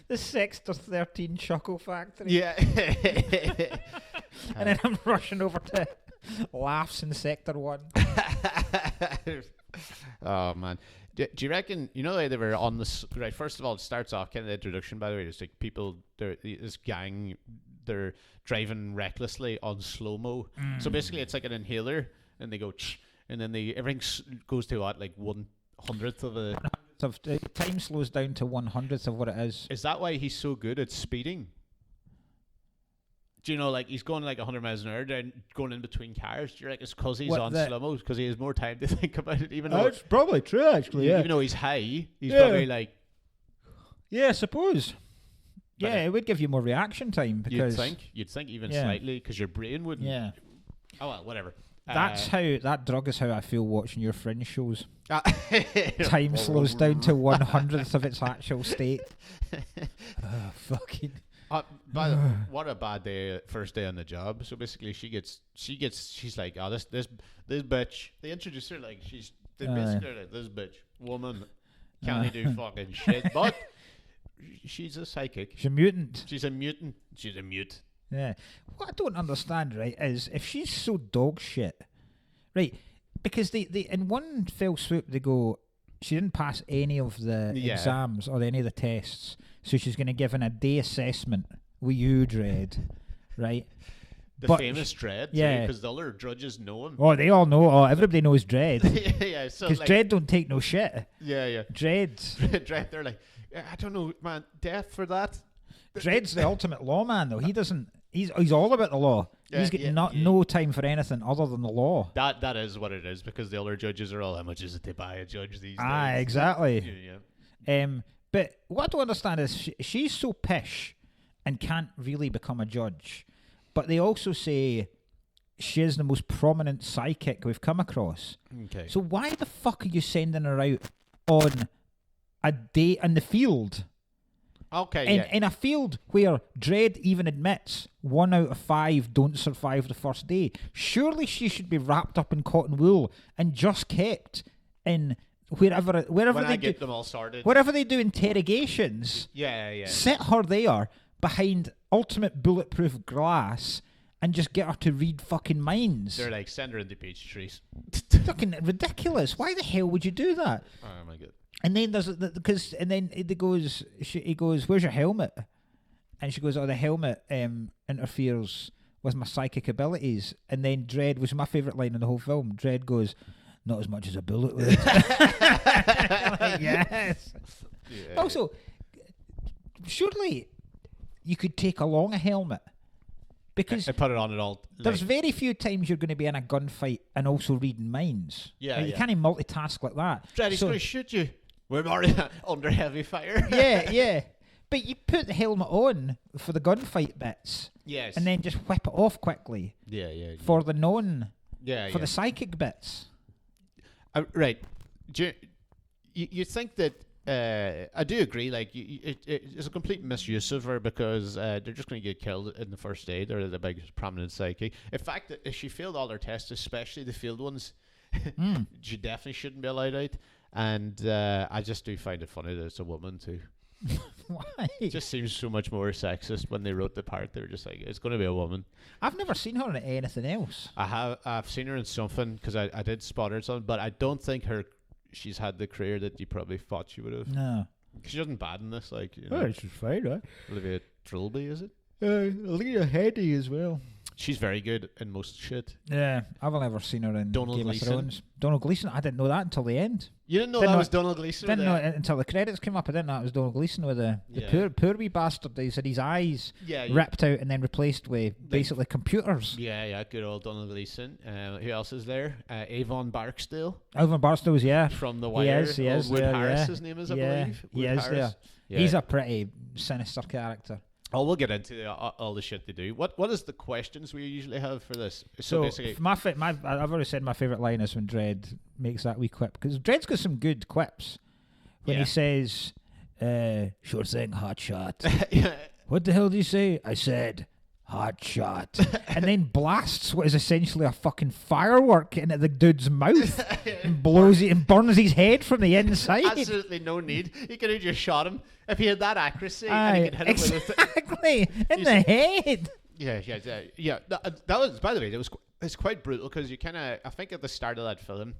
the Sector 13 Chuckle Factory. Yeah. And then I'm rushing over to Laughs in Sector 1. Oh, man. Do you reckon, you know, they were on this, right, first of all, it starts off, kind of the introduction, by the way, it's like people, this gang, they're driving recklessly on slow-mo. So basically it's like an inhaler, and they go, and then everything goes to what, like 1/100th of a... Time slows down to 1/100th of what it is. Is that why he's so good at speeding? Do you know, like, he's going like 100 miles an hour, then going in between cars? Do you reckon it's because he's on slow-mo, because he has more time to think about it? Even though it's probably true, actually, yeah. Even though he's high, he's probably like... Yeah, I suppose. Yeah, it would give you more reaction time, because... You'd think even slightly, because your brain wouldn't... Yeah. Oh, well, whatever. That drug is how I feel watching your Fringe shows. Time slows down to 1/100th of its actual state. Fucking... what a bad day, first day on the job. So basically she's like, oh, this bitch. They introduce her like they basically like, this bitch woman can't do fucking shit, but she's a psychic. She's a mutant. She's a mute. Yeah. What I don't understand, right, is if she's so dog shit, right, because they in one fell swoop they go, she didn't pass any of the exams or any of the tests, so she's going to give an a day assessment with you, DREDD, right? The famous DREDD, yeah, because the other judges know him. Oh, they all know. Oh, everybody knows DREDD. Yeah, so because like, DREDD don't take no shit. Yeah. DREDD, they're like, I don't know, man, death for that. DREDD's the ultimate lawman, though. He doesn't. He's all about the law. He's got no time for anything other than the law. That is what it is, because the other judges are all, how much is it to buy a judge these days? Exactly. Yeah. But what I don't understand is she's so pish and can't really become a judge. But they also say she is the most prominent psychic we've come across. Okay. So why the fuck are you sending her out on a day in the field? Okay, in a field where DREDD even admits 1 out of 5 don't survive the first day, surely she should be wrapped up in cotton wool and just kept in wherever they do them all sorted. Wherever they do interrogations. Yeah. Set her there behind ultimate bulletproof glass and just get her to read fucking minds. They're like, send her into peach trees. Fucking ridiculous. Why the hell would you do that? Oh my god. And then he goes, where's your helmet? And she goes, oh, the helmet interferes with my psychic abilities. And then DREDD, was my favourite line in the whole film, DREDD goes, not as much as a bullet would. Like, yes. Yeah. Also, surely you could take along a helmet. Because I put it on at all. There's very few times you're going to be in a gunfight and also reading minds. Yeah, You can't multitask like that. DREDD's going to shoot you. We're already under heavy fire. Yeah. But you put the helmet on for the gunfight bits. Yes. And then just whip it off quickly. Yeah. For the the psychic bits. Right. You think that... I do agree. Like, it's a complete misuse of her, because they're just going to get killed in the first day. They're the biggest prominent psychic. In fact, if she failed all her tests, especially the field ones, she definitely shouldn't be allowed out. And I just do find it funny that it's a woman too. Why? It just seems so much more sexist when they wrote the part. They were just like, it's going to be a woman. I've never seen her in anything else. I've seen her in something, because I did spot her in something, but I don't think she's had the career that you probably thought she would have. No. She wasn't bad in this, like, you know. Oh, she's fine, right? Olivia Trilby, is it? Lena Headey as well. She's very good in most shit. Yeah, I've never seen her in Game of Thrones. Donald Gleeson, I didn't know that until the end. You didn't know that was Donald Gleeson? Didn't know it until the credits came up. I didn't know it was Donald Gleeson with the poor wee bastard. They said his eyes ripped out and then replaced with basically computers. Yeah, good old Donald Gleeson. Who else is there? Avon Barksdale. Avon Barksdale, from The Wire. He is. Wood Harris, his name is, I believe. He is there. Yeah. He's a pretty sinister character. Oh, we'll get into all the shit they do. What is the questions we usually have for this? So basically, I've already said my favourite line is when DREDD makes that wee quip, because DREDD's got some good quips. When he says, "Sure thing, hot shot." What the hell did you say? I said, hot shot, and then blasts what is essentially a fucking firework into the dude's mouth and blows it and burns his head from the inside. Absolutely no need. He could have just shot him if he had that accuracy. And he could hit him with it. Exactly in the head. Yeah. That was, by the way, it's quite brutal because you kind of, I think at the start of that film,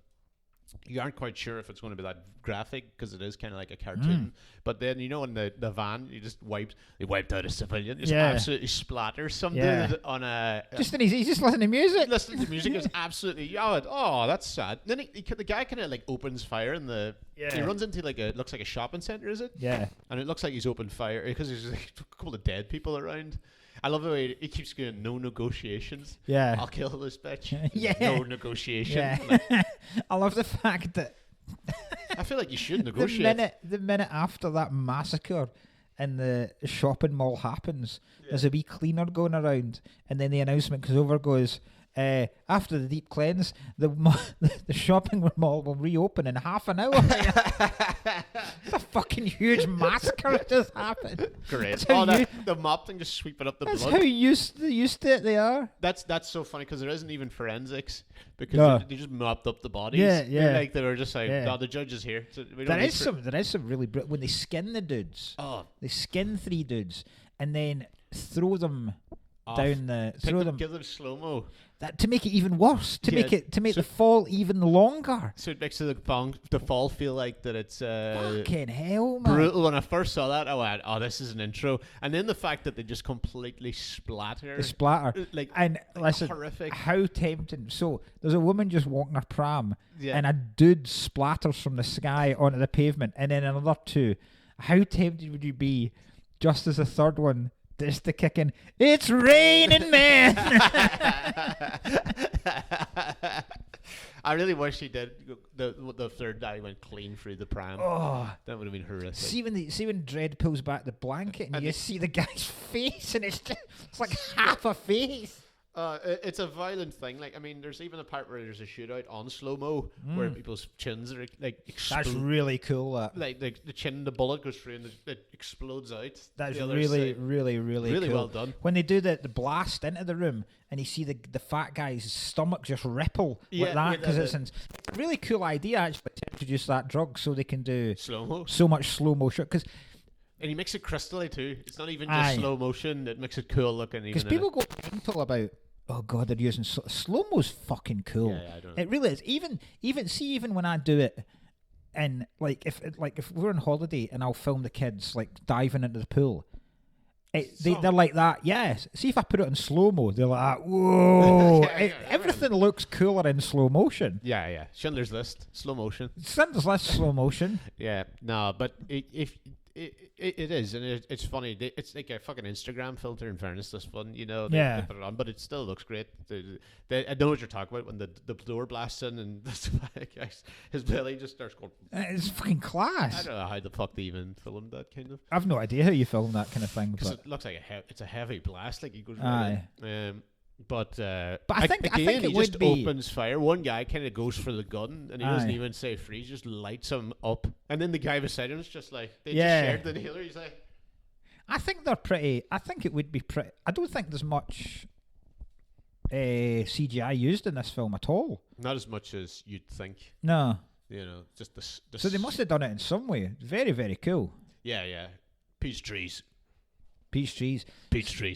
you aren't quite sure if it's going to be that graphic because it is kind of like a cartoon. But then, you know, in the van, they wiped out a civilian. Just absolutely splatters some dude on a... Just he's just listening to music. Listening to music is absolutely... Oh, that's sad. Then the guy kind of like opens fire and he runs into looks like a shopping centre, is it? Yeah. And it looks like he's opened fire because there's like a couple of dead people around. I love the way he keeps going, no negotiations. Yeah. I'll kill this bitch. Yeah. No negotiation. Yeah. Like, I love the fact that I feel like you should negotiate. The minute after that massacre in the shopping mall happens, there's a wee cleaner going around, and then the announcement goes, after the deep cleanse, the shopping mall will reopen in half an hour. It's a fucking huge massacre just happened. Great. The mop thing just sweeping up the blood. That's how used to it they are. That's so funny because there isn't even forensics because they just mopped up the bodies. Yeah. Like they were just like, no, the judge is here. So there is some really when they skin the dudes. Oh, they skin 3 dudes and then throw them down give them slow mo. That to make it even worse, to make the fall even longer. So it makes the fall feel like that it's fucking hell, man. Brutal. When I first saw that, I went, "Oh, this is an intro." And then the fact that they just completely splatter. The splatter, listen, horrific. How tempting! So there's a woman just walking her pram, and a dude splatters from the sky onto the pavement, and then another 2. How tempted would you be, just as the third one? Just to kick in, it's raining, man. I really wish he did. The third guy went clean through the pram. Oh, that would have been horrific. See when Dredd pulls back the blanket and you see the guy's face, and it's like half a face. It's a violent thing. Like, I mean, there's even a part where there's a shootout on slow mo where people's chins are like explode. That's really cool. Like the chin, the bullet goes through and it explodes out. That's really cool. Well done. When they do the blast into the room and you see the fat guy's stomach just ripple like that because it's a really cool idea actually to introduce that drug so they can do so much slow motion because. And he makes it crystally too. It's not even just slow motion. It makes it cool looking. Because people go mental about, oh god, they're using slow mo's fucking cool. Yeah, I don't know. It really is. Even when I do it, and if we're on holiday and I'll film the kids like diving into the pool, they're like that. Yes. See if I put it in slow mo, they're like, whoa. Everything looks cooler in slow motion. Yeah. Schindler's List, slow motion. Schindler's List, slow motion. Yeah. No, but It is, and it's funny. It's like a fucking Instagram filter. In fairness, this one, you know, they put it on, but it still looks great. I know what you're talking about when the door blasts in and his belly just starts going. It's fucking class. I don't know how the fuck they even filmed that kind of. I've no idea how you film that kind of thing, because it looks like it's a heavy blast, like he goes. Aye. But I think he just opens fire. One guy kind of goes for the gun, and he doesn't even say freeze, just lights him up. And then the guy beside him is just like, they just shared the inhaler. He's like, I think they're pretty. I think it would be pretty. I don't think there's much CGI used in this film at all. Not as much as you'd think. No. You know, just the so they must have done it in some way. Very, very cool. Yeah. Peach trees. Peach trees.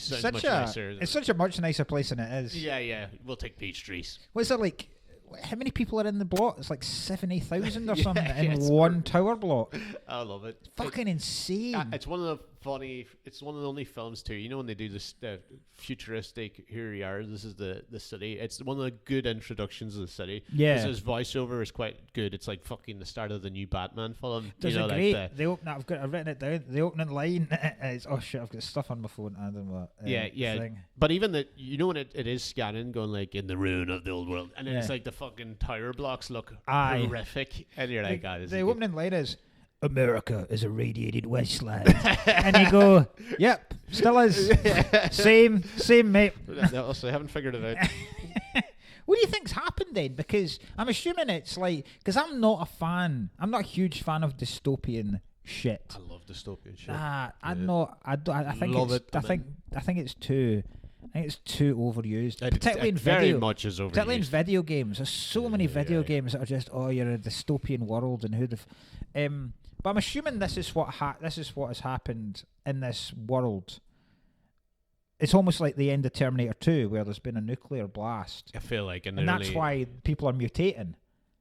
Sounds much nicer. It's such a much nicer place than it is. Yeah. We'll take peach trees. What's it like? How many people are in the block? It's like 70,000 or something in one tower block. I love it. Fucking insane. It's one of the funny. It's one of the only films too. You know when they do this futuristic. Here we are. This is the city. It's one of the good introductions of the city. Yeah. Because his voiceover is quite good. It's like fucking the start of the new Batman film. There's a great. I've written it down. The opening line is, oh shit, I've got stuff on my phone. I don't know. Yeah. Thing. But even when it is scanning, going like in the ruin of the old world, and then it's like the fucking tower blocks look horrific, and you're like, the opening line is, America is a radiated wasteland. And you go, yep, still is. Same, mate. Also, I haven't figured it out. What do you think's happened then? Because I'm assuming it's like, because I'm not a huge fan of dystopian shit. I love dystopian shit. I think it's too I think it's too overused, It particularly in very video. much is overused. Particularly in video games, there's so many video Yeah. games that are just, oh, you're in a dystopian world, and who the. But I'm assuming this is what has happened in this world. It's almost like the end of Terminator 2, where there's been a nuclear blast, I feel like, and that's why people are mutating.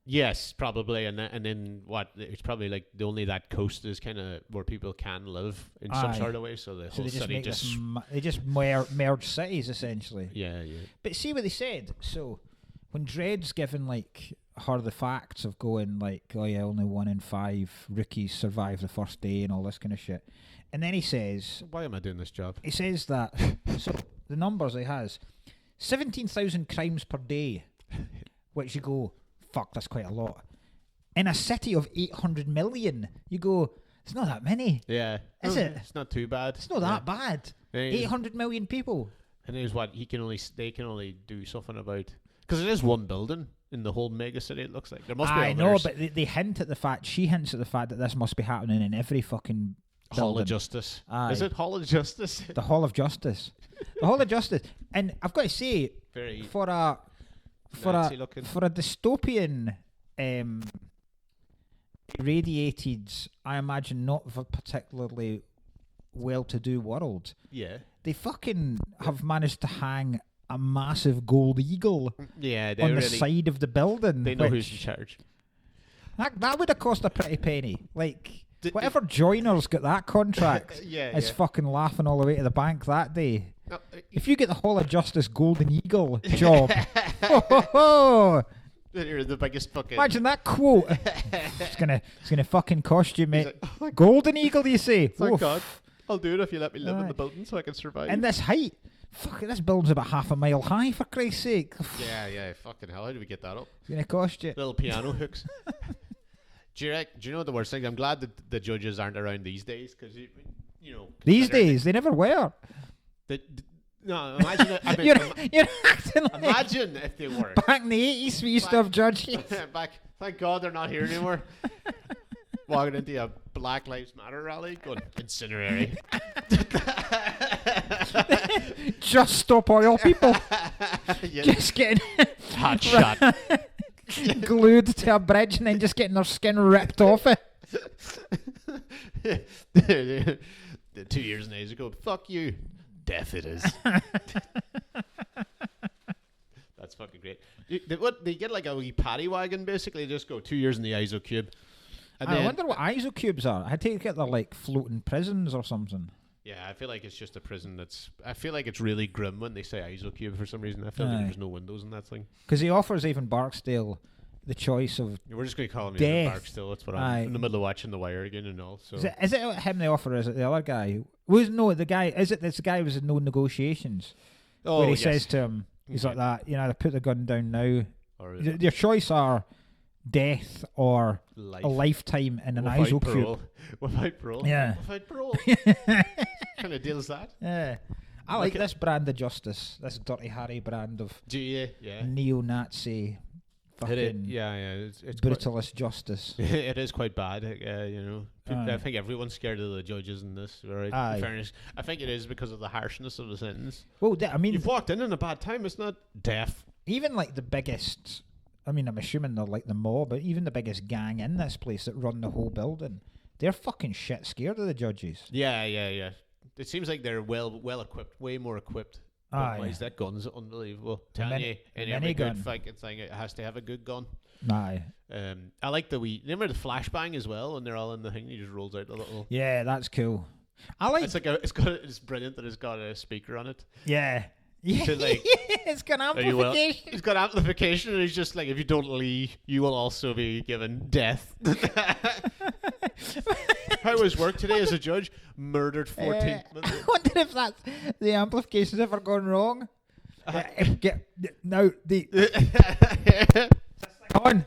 Yes, probably, and then what? It's probably like the only that coast is kind of where people can live in some Aye. sort of way. So the So whole they just city make just they just merge cities essentially. yeah. But see what they said. So when Dredd's given like her the facts of going like, oh yeah, only 1 in 5 rookies survive the first day and all this kind of shit, and then he says Why am I doing this job? that so the numbers he has 17,000 crimes per day, which you go, fuck, that's quite a lot. In a city of 800 million, you go, it's not that many. Yeah, Is it? It's not too bad. It's not that bad. Yeah. 800 million people. And here's what they can only do something about, because it is one building in the whole mega city. It looks like there must be. I know, others. but they hint at the fact. She hints at the fact that this must be happening in every fucking Hall building. of Justice. Aye. Is it Hall of Justice? The Hall of Justice. The Hall of Justice. And I've got to say, Very for a Nazi-looking. dystopian irradiated, I imagine not particularly well-to-do world, Yeah. they fucking have managed to hang a massive gold eagle Yeah, they on the really. side of the building. They know which- who's in charge. That would have cost a pretty penny. Like, Did- whatever joiners got that contract Yeah, is fucking laughing all the way to the bank that day. No, If you get the Hall of Justice Golden Eagle job, ho, ho, ho, you're the biggest fucking. imagine that quote. it's gonna fucking cost you, mate. Like, oh my Golden Eagle, you say? Thank Oof. God. I'll do it if you let me live in Aye. the building so I can survive. And this height, fuck, this building's about half a mile high, for Christ's sake. yeah, fucking hell. How do we get that up? It's gonna cost you. Little piano hooks. Do you know what the worst thing? I'm glad that the judges aren't around these days, because you know. These considering days, they never were. No, imagine it. I mean, You're acting like imagine if they were. back in the 80s we used to have judges. Back. Thank God they're not here anymore. Walking into a Black Lives Matter rally, going incinerary. Just stop oil people. Yeah. Just getting Hot shot. glued to a bridge and then just getting their skin ripped off it. 2 years and days ago, fuck you. Death it is. That's fucking great. They get like a wee paddy wagon, basically. Just go 2 years in the ISO cube. And I then, wonder what ISO cubes are. I take it they're like floating prisons or something. yeah, I feel like it's just a prison I feel like it's really grim when they say ISO cube for some reason. I feel like Aye. there's no windows in that thing. Because he offers even Barksdale the choice of... We're just going to call him Death. Bark still. That's what Aye. I'm in the middle of watching The Wire again and all. So Is it him they offer, or is it the other guy? No, the guy... Is it this guy who was in no negotiations? Where he says to him, he's like that, you know, either put the gun down now. or Your choice are death or life. a lifetime in an Without ISO parole. cube. Without parole. Yeah. Without parole. Kind of deal is that? Yeah. I Like like it- this brand of justice, this Dirty Harry brand of Do you? Yeah. neo-Nazi fucking Yeah. It's brutalist justice. Quite, it is quite bad. You know, I Aye. think everyone's scared of the judges in this. Right? Aye. In fairness, I think it is because of the harshness of the sentence. Well, I mean, You've walked in a bad time. It's not death. even like the biggest, I mean, I'm assuming they're like the mob, but even the biggest gang in this place that run the whole building, they're fucking shit scared of the judges. Yeah. It seems like they're well equipped, way more equipped. Aye. Otherwise, that gun's unbelievable. Telling Mini- you, in every good minigun. fucking thing, it has to have a good gun. Aye. I like the remember the flashbang as well when they're all in the thing. He just rolls out a little. Yeah, that's cool. I like. It's brilliant that it's got a speaker on it. Yeah. Yeah. To, like, it's got Are you well? amplification. He's got amplification, and he's just like, if you don't leave, you will also be given death. How was work today as a judge? Murdered 14. I wonder if that's the amplification's ever gone wrong. Now the on.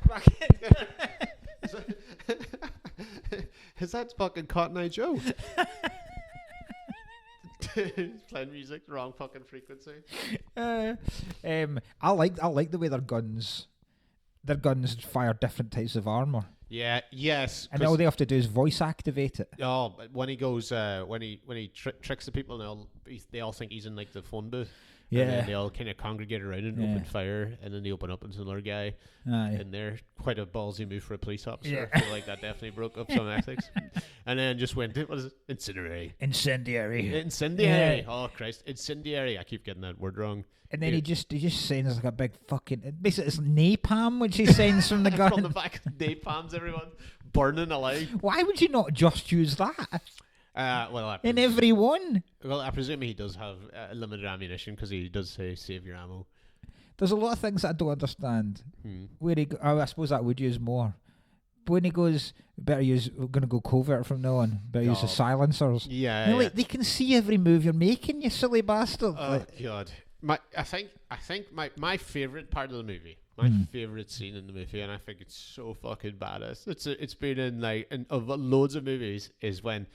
Is that fucking Cotton Eye Joe? Playing music, wrong fucking frequency. I like the way their guns fire different types of armor, Yeah. Yes. and all they have to do is voice activate it. Oh, but when he goes, when he tricks the people, and they all think he's in like the phone booth. Yeah. And then they all kind of congregate around and open fire, and then they open up into another guy. And they're quite a ballsy move for a police officer. I feel like that definitely broke up some ethics. And then just went, what is it? Incendiary. Yeah. Oh, Christ. Incendiary. I keep getting that word wrong. And then he just sends like a big fucking... Basically, it's napalm which he sends from the gun. From the back, napalms everyone. Burning alive. Why would you not just use that? In every one. Well, I presume he does have limited ammunition because he does say save your ammo. There's a lot of things that I don't understand. Where he, I suppose that would use more. But when he goes, we're going to go covert from now on. Better use the silencers. Yeah, like they can see every move you're making, you silly bastard. Oh God! I think my favorite part of the movie, my favorite scene in the movie, and I think it's so fucking badass. It's been in of loads of movies is when.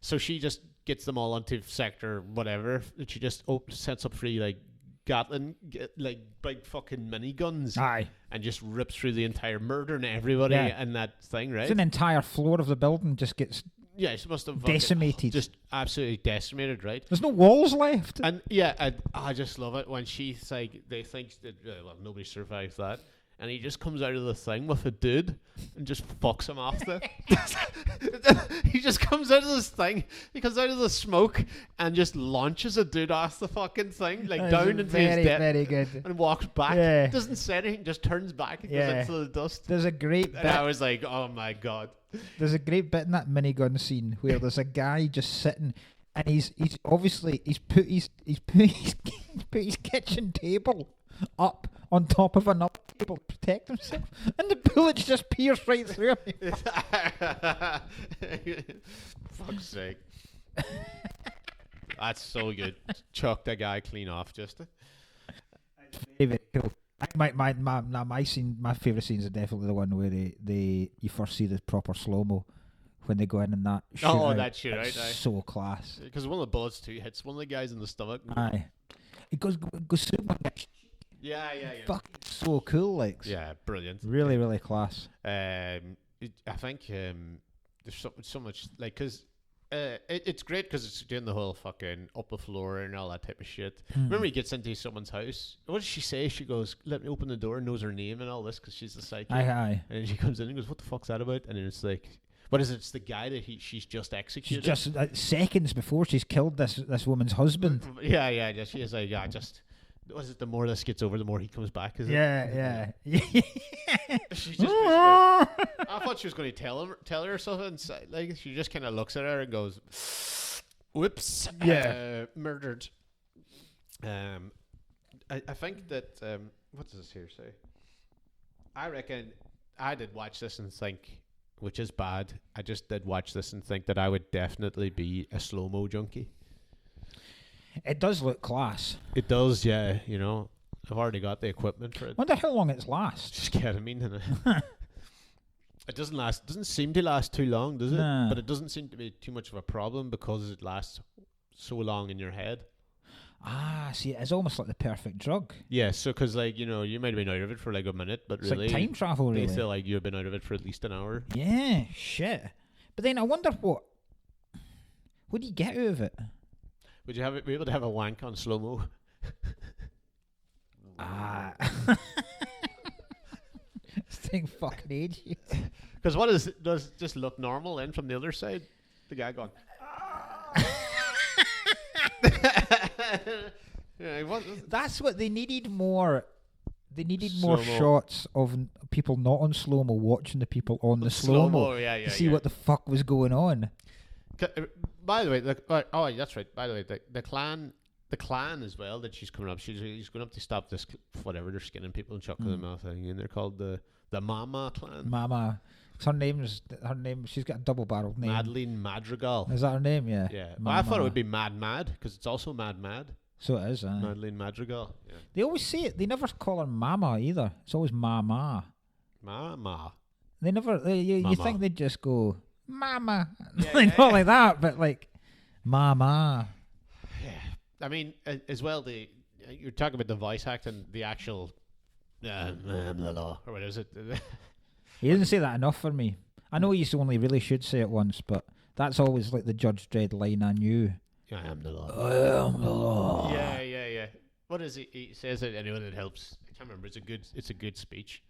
So she just gets them all onto sector whatever, and she just sets up free like Gatling, like big fucking miniguns, and just rips through the entire murdering everybody and that thing, right? It's an entire floor of the building just gets she must have decimated, just absolutely decimated, right? There's no walls left, and I just love it when she's like, they think that nobody survives that. And he just comes out of the thing with a dude and just fucks him off there. He just comes out of this thing. He comes out of the smoke and just launches a dude off the fucking thing, like down into his death. Very good. And walks back. Yeah. Doesn't say anything, just turns back and goes into the dust. There's a great bit. And I was like, oh my God. There's a great bit in that minigun scene where there's a guy just sitting, and he's obviously put his kitchen table up on top of another table to protect himself, and the bullets just pierce right through him. Fuck's sake. That's so good. Chuck that guy clean off just. Very, very cool. My favourite scenes are definitely the one where you first see the proper slow-mo when they go in and that shootout. That shootout. So class. Because one of the bullets too hits one of the guys in the stomach. It goes through one guy. Yeah. Fuck, so cool, like. Yeah, brilliant. Really, really class. I think there's so much, like, because it's great because it's doing the whole fucking up the floor and all that type of shit. Remember he gets into someone's house. What does she say? She goes, let me open the door, knows her name and all this because she's the psychic. And then she comes in and goes, what the fuck's that about? And then it's like, what is it? It's the guy that she's just executed. She's just seconds before she's killed this woman's husband. Yeah. She is like, was it the more this gets over, the more he comes back? Is it? Yeah. She just I thought she was going to tell her something. Like she just kind of looks at her and goes, "Whoops, murdered." I think that what does this here say? I reckon I did watch this and think, which is bad. I just did watch this and think that I would definitely be a slow-mo junkie. It does look class. It does, yeah. You know, I've already got the equipment for it. Wonder how long it's last. Just ketamine in it. It doesn't last. Doesn't seem to last too long, does it? Nah. But it doesn't seem to be too much of a problem because it lasts so long in your head. See, it's almost like the perfect drug. Yeah, so because like you might have been out of it for like a minute, but it's really, like time travel. Really, they feel like you've been out of it for at least an hour. Yeah, shit. But then I wonder what do you get out of it? Would you be able to have a wank on slow mo? This thing fucking ages. Because does it just look normal then from the other side? The guy going. That's what they needed more. They needed Slow-mo. more shots of people not on slow mo watching the people on the slow mo to see what the fuck was going on. By the way, that's right. By the way, the clan as well that she's coming up. She's going up to stop this whatever they're skinning people and chucking them out thing, and they're called the Mama clan. Mama. Her name. She's got a double-barreled name. Madeline Madrigal. Is that her name? Yeah. Yeah. Well, I thought it would be Mad because it's also Mad. So it is. Madeline Madrigal. Yeah. They always say it. They never call her Mama either. It's always Mama. Mama. They never. You think they'd just go Mama, yeah, not like that, but like Mama. Yeah. I mean, as well, you're talking about the voice acting, the actual or what is it? He doesn't say that enough for me. I know you only really should say it once, but that's always like the Judge Dredd line I knew. I am the law. I am the law. Yeah. What is he? He says it anyway. It helps. I can't remember. It's a good speech.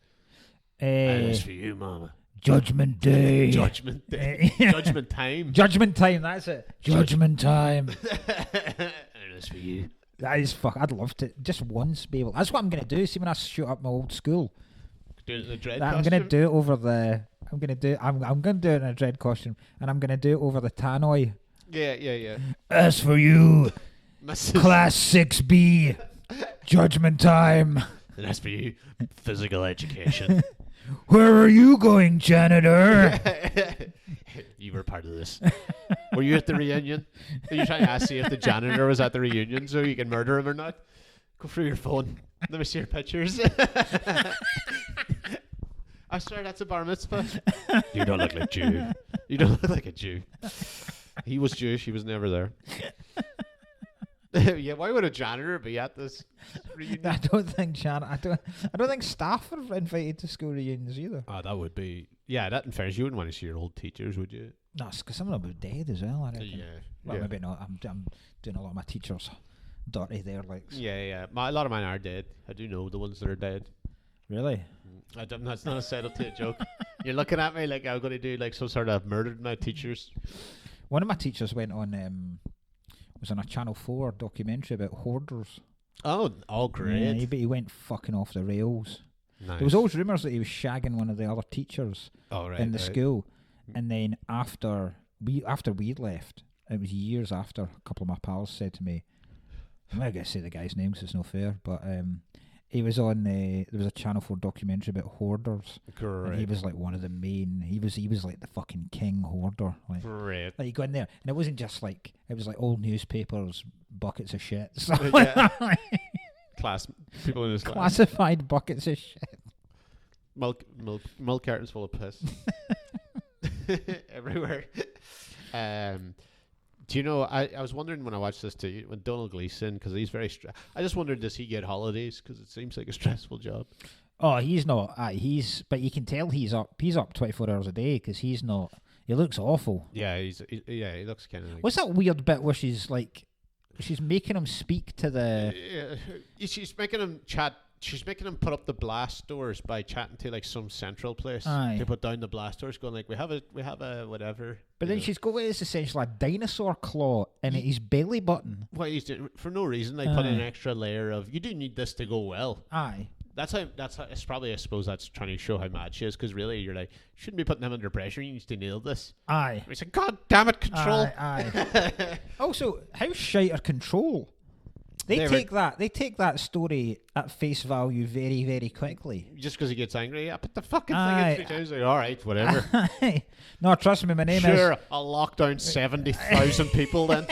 And it's for you, Mama. Judgment Day. Judgment Day. Judgment Time. Judgment Time. That's it. Judgment Time. And it's for you. That is fuck. I'd love to just once be able. That's what I'm gonna do. See when I shoot up my old school. Do it in the dread I'm costume? gonna do it over the. I'm gonna do it in a dread costume, and I'm gonna do it over the tannoy. Yeah. As for you, Mrs. Class 6B, Judgment Time. And as for you, physical education. Where are you going, janitor? You were part of this. Were you at the reunion? Are you trying to ask if the janitor was at the reunion so you can murder him or not? Go through your phone. Let me see your pictures. I swear that's a bar mitzvah. You don't look like Jew. You don't look like a Jew. He was Jewish. He was never there. Yeah, why would a janitor be at this reunion? I don't think I don't think staff are invited to school reunions either. Oh, that would be... Yeah, that in fairness, you wouldn't want to see your old teachers, would you? No, because some of them are dead as well, I reckon. Yeah. Well, maybe not. I'm doing a lot of my teachers dirty there, like. Yeah. A lot of mine are dead. I do know the ones that are dead. Really? That's not a setup to a joke. You're looking at me like I'm going to do like some sort of murdered my teachers. One of my teachers went on... was on a Channel 4 documentary about hoarders. Oh, all great. Yeah, he went fucking off the rails. Nice. There was always rumours that he was shagging one of the other teachers in the school, and then after we'd left, it was years after, a couple of my pals said to me, I'm not going to say the guy's name because it's no fair, but he was on there was a Channel 4 documentary about hoarders. Great. And he was like one of the main. He was like the fucking king hoarder. Like, great. Like you go in there, and it wasn't just like it was like old newspapers, buckets of shit, People in his class. classified buckets of shit, milk cartons full of piss everywhere. Do you know? I was wondering when I watched this too, when Donald Gleeson, because he's very. I just wondered, does he get holidays? Because it seems like a stressful job. Oh, he's not. But you can tell he's up. He's up 24 hours a day because he's not. He looks awful. Yeah, he looks kind of. Like, what's that weird bit where she's making him speak to the? She's making him chat. She's making him put up the blast doors by chatting to like some central place. Aye. To put down the blast doors, going like, we have a whatever. But then she's got this essentially a dinosaur claw in his belly button. What he's doing for no reason. They put in an extra layer of, you do need this to go well. Aye. That's how. It's probably, I suppose, that's trying to show how mad she is. Because really, you're like, shouldn't be putting him under pressure. You need to nail this. Aye. And he's like, God damn it, Control. Aye. Also, how shite are Control? They take that story at face value very, very quickly. Just because he gets angry, yeah, put the fucking thing in 3 times. Like, all right, whatever. No, trust me, my name is. Sure, I'll lock down 70,000 people then.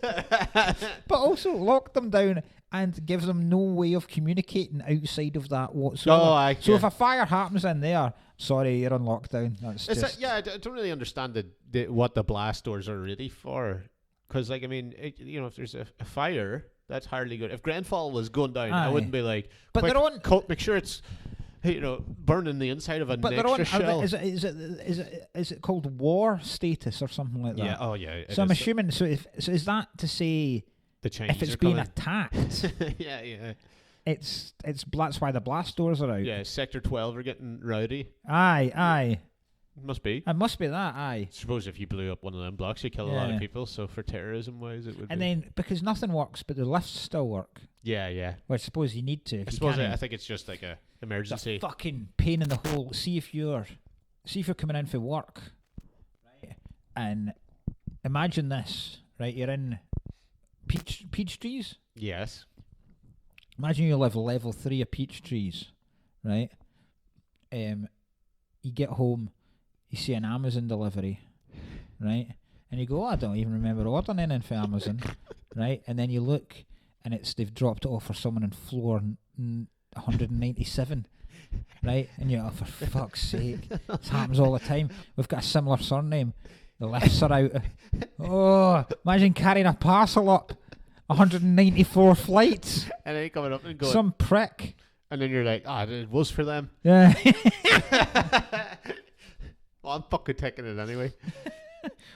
But also lock them down and gives them no way of communicating outside of that whatsoever. So if a fire happens in there, sorry, you're on lockdown. I don't really understand what the blast doors are really for. Because, like, I mean, if there's a fire, that's hardly good. If Grenfell was going down, I wouldn't be like, but they're on. Make sure it's, burning the inside of an extra shell. Is it called war status or something like that? Yeah. Oh, yeah. So I'm assuming. So is that to say the Chinese if it's being attacked? Yeah. That's why the blast doors are out. Yeah. Sector 12 are getting rowdy. Aye. Must be. It must be that, aye. I suppose if you blew up one of them blocks, you kill a lot of people. So for terrorism-wise, it would be. And then, because nothing works, but the lifts still work. Yeah. Well, I suppose you need to. I think it's just like a emergency. It's a fucking pain in the hole. See if you're coming in for work, right? And imagine this, right? You're in peach trees. Yes. Imagine you live level 3 of peach trees, right? You get home. You see an Amazon delivery, right? And you go, I don't even remember ordering anything for Amazon, right? And then you look, and they've dropped it off for someone on floor 197, right? And you're, for fuck's sake, this happens all the time. We've got a similar surname. The lifts are out. Oh, imagine carrying a parcel up 194 flights. And then coming up and going, some prick. And then you're like, it was for them. Yeah. Well, I'm fucking taking it anyway.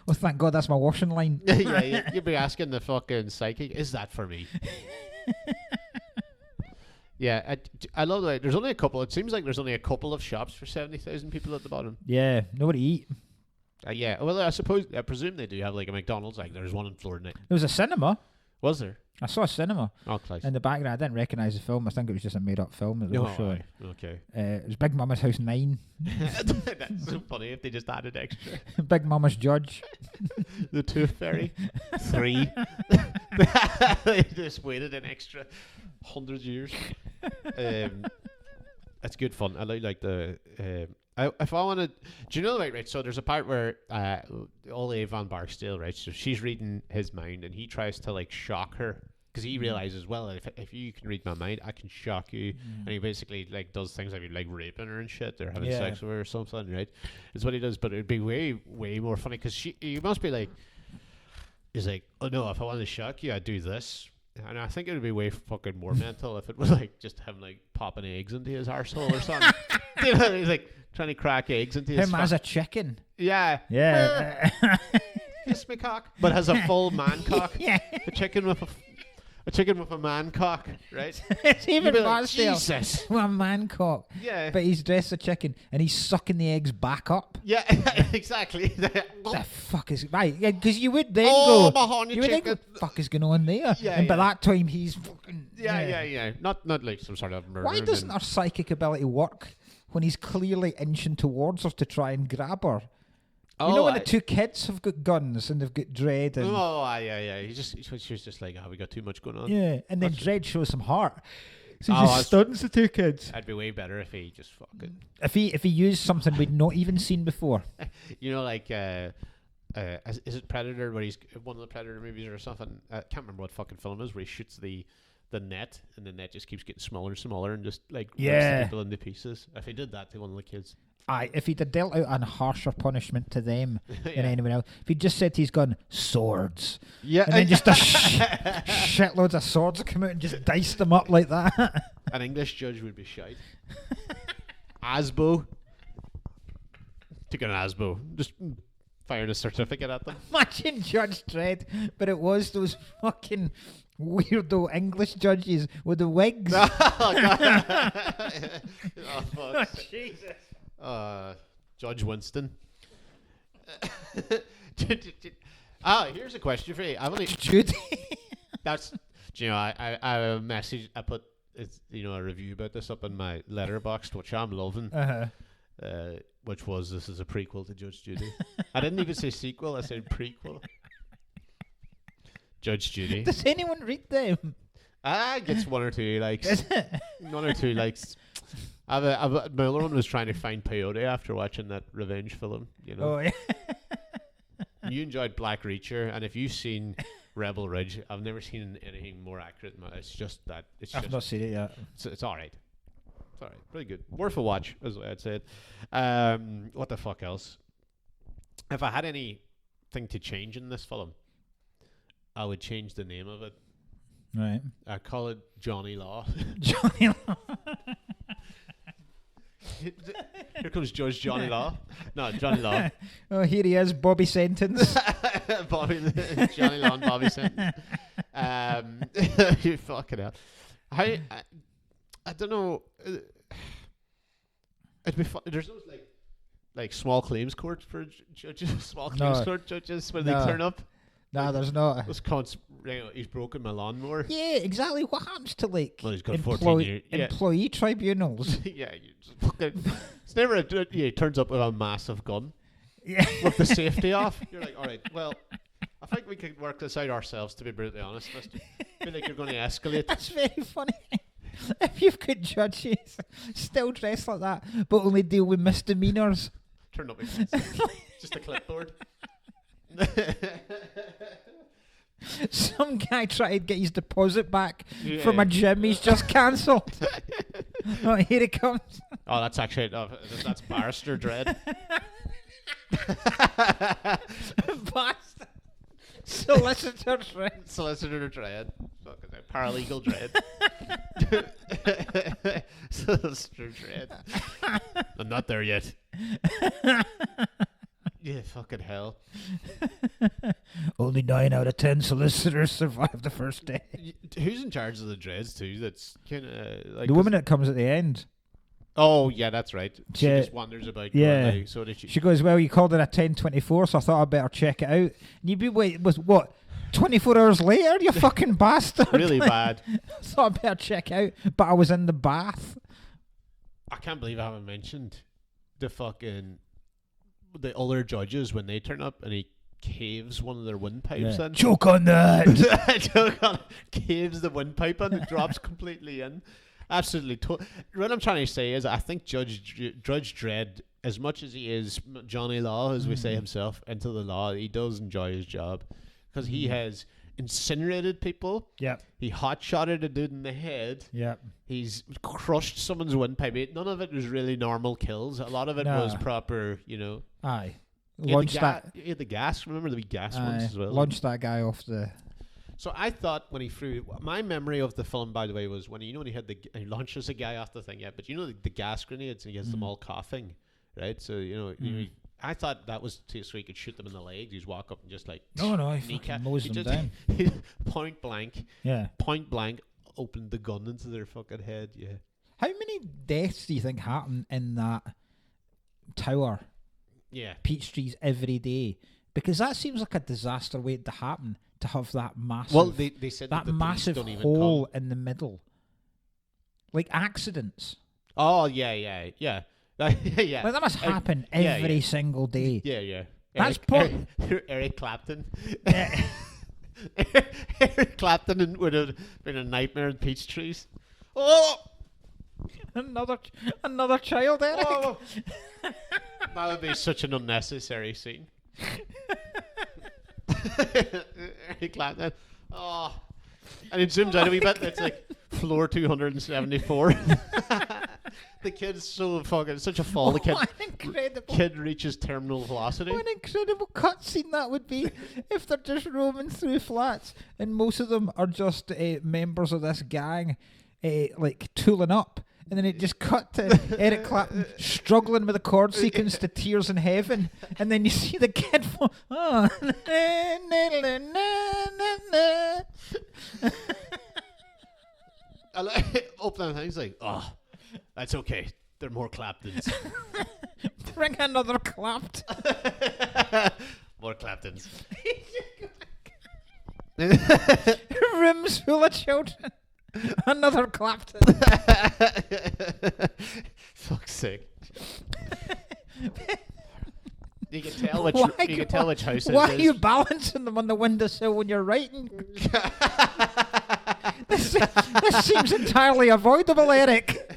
Well, thank God that's my washing line. Yeah, you'd be asking the fucking psychic, is that for me? Yeah, I love the way there's only a couple. It seems like there's only a couple of shops for 70,000 people at the bottom. Yeah, nobody eat. Yeah, well, I presume they do have like a McDonald's. Like there's one in Florida. There was a cinema. Was there? I saw a cinema in the background. I didn't recognise the film. I think it was just a made-up film that they were showing. Okay. It was Big Mama's House 9. That's so funny if they just added extra. Big Mama's Judge. The Tooth Fairy. 3. They just waited an extra 100 years. That's good fun. I like the... if I wanted... Do you know, right, so there's a part where Ole Van Barksdale, right, so she's reading his mind and he tries to, like, shock her because he realizes, well, if you can read my mind, I can shock you. And he basically, like, does things like raping her and shit or having sex with her or something, right? It's what he does, but it'd be way, way more funny because you must be like... He's like, oh, no, if I wanted to shock you, I'd do this. And I think it would be way fucking more mental if it was, like, just him, like, popping eggs into his arsehole or something. You know, he's, like... trying to crack eggs into his... Him as a chicken. Yeah. Yeah. Kiss me cock. But has a full man cock. Yeah. A chicken with a man cock, right? It's even Barksdale. Like, Jesus. Well, a man cock. Yeah. But he's dressed as a chicken and he's sucking the eggs back up. Yeah, exactly. The fuck is... Right, because you would then go... my honey you would chicken. think, what the fuck is going on there? Yeah, and by that time, he's fucking... Yeah. Not like some sort of murder. Why doesn't our psychic ability work when he's clearly inching towards her to try and grab her? You know when the two kids have got guns and they've got DREDD and... yeah. She was just like, we got too much going on. Yeah, and then DREDD shows some heart. So he just stuns the two kids. That'd be way better if he just fucking... If he used something we'd not even seen before. You know, like... is it Predator, where he's... One of the Predator movies or something? I can't remember what fucking film it is, where he shoots the net, and the net just keeps getting smaller and smaller and just, like, rips the people into pieces. If he did that to one of the kids... Aye, if he'd have dealt out a harsher punishment to them than anyone else, if he'd just said to his gun, swords, and then just shitloads of swords would come out and just diced them up like that. An English judge would be shite. Asbo. Took an Asbo. Just fired a certificate at them. Imagine Judge DREDD, but it was those fucking weirdo English judges with the wigs. Oh, God. Oh, fuck. Oh, Jesus. Judge Winston. Here's a question for you. I've only Judy. That's I a message I put a review about this up in my letterboxd, which I'm loving. Which was, this is a prequel to Judge Judy. I didn't even say sequel, I said prequel. Judge Judy. Does anyone read them? Gets one or two likes. Is it? One or two likes. My other one was trying to find peyote after watching that revenge film. You know. Oh yeah. You enjoyed Black Reacher, and if you've seen Rebel Ridge, I've never seen anything more accurate. It's just that. I've not seen it yet. It's all right. It's all right. Pretty good. Worth a watch, as I'd say it. What the fuck else? If I had anything to change in this film, I would change the name of it. Right. I call it Johnny Law. Johnny Law. Here comes Judge Johnny Law. No, Johnny Law. Oh, here he is, Bobby Sentence. Johnny Law and Bobby Sentence. You fucking hell. I don't know. It'd be fun. There's those like small claims court for judges, small claims court judges when they turn up. No, there's not. This cunts, he's broken my lawnmower. Yeah, exactly. What happens to he's got 14 years. Employee tribunals? Yeah, it's never he turns up with a massive gun. Yeah. With the safety off. You're like, all right, well, I think we could work this out ourselves, to be brutally honest. I feel like you're going to escalate. That's very funny. If you've got judges still dressed like that, but only deal with misdemeanors. Turn up with just a clipboard. Some guy tried to get his deposit back from a gym he's just cancelled. Oh, here it comes. Oh, that's actually that's Barrister DREDD. Bastard. Solicitor DREDD. Solicitor DREDD. Fucking paralegal DREDD. Solicitor DREDD. I'm not there yet. Yeah, fucking hell. Only 9 out of 10 solicitors survive the first day. Who's in charge of the dreads too? That's kind of like The woman that comes at the end. Oh yeah, that's right. She Yeah. just wanders about. Yeah. Going, like, so did she? She goes, well, you called it a 10:24, so I thought I'd better check it out. And you'd be wait, was what? 24 hours later, you fucking bastard. Really bad. I thought I'd better check out, but I was in the bath. I can't believe I haven't mentioned the other judges when they turn up and he caves one of their windpipes in. Choke on that. Choke on it. Caves the windpipe and it drops completely in. Absolutely. What I'm trying to say is I think Judge Dredd, as much as he is Johnny Law, as we say himself, into the law, he does enjoy his job because he has incinerated people. Yep. He hot-shotted a dude in the head. Yep. He's crushed someone's windpipe. None of it was really normal kills. A lot of it was proper, Aye. He had the gas. Remember the wee gas ones as well? Launched that guy off the... So I thought when he threw... My memory of the film, by the way, was when he had he launches a guy off the thing, but the gas grenades and he gets them all coughing, right? So, I thought that was so he could shoot them in the legs. He'd walk up and just like... No, he fucking mows them down. Point blank, opened the gun into their fucking head, yeah. How many deaths do you think happen in that tower? Yeah. Peachtree's every day? Because that seems like a disaster waiting to happen, to have that massive... Well, they said that the massive don't even hole come. in the middle. Like accidents. Oh, yeah. Yeah. Like that must happen every single day. Yeah. That's Eric Clapton. Yeah. Eric Clapton would have been a nightmare in Peachtrees. Oh! Another child, Eric. Oh. That would be such an unnecessary scene. Eric Clapton. Oh. And it zooms out a wee bit. It's like floor 274. The kid's so fucking such a fall. The kid reaches terminal velocity. What an incredible cutscene that would be if they're just roaming through flats and most of them are just members of this gang, like tooling up. And then it just cut to Eric Clapton struggling with a chord sequence to Tears in Heaven. And then you see the kid opening things like, oh, that's okay. They're more Claptons. Bring another Clapt. More Claptons. Rooms full of children. Another Clapton. Fuck's sake. You can tell which house it is. Why are you balancing them on the windowsill when you're writing? This seems entirely avoidable, Eric.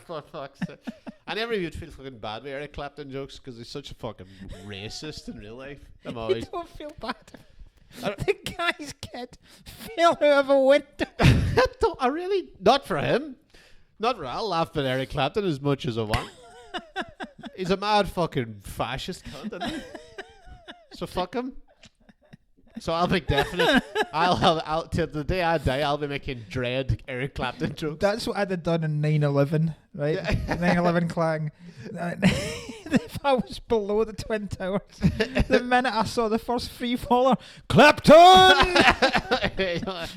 For fuck's sake. I never even feel fucking bad with Eric Clapton jokes because he's such a fucking racist in real life. I'm always... You don't feel bad. The guy's kid fell out of a window. I really... Not for him. I'll laugh at Eric Clapton as much as I want. He's a mad fucking fascist cunt, isn't he? So fuck him. So I'll make definite. I'll till the day I die, I'll be making dread Eric Clapton jokes. That's what I'd have done in 9/11, right? 9/11 clang. If I was below the Twin Towers, the minute I saw the first free faller, Clapton. I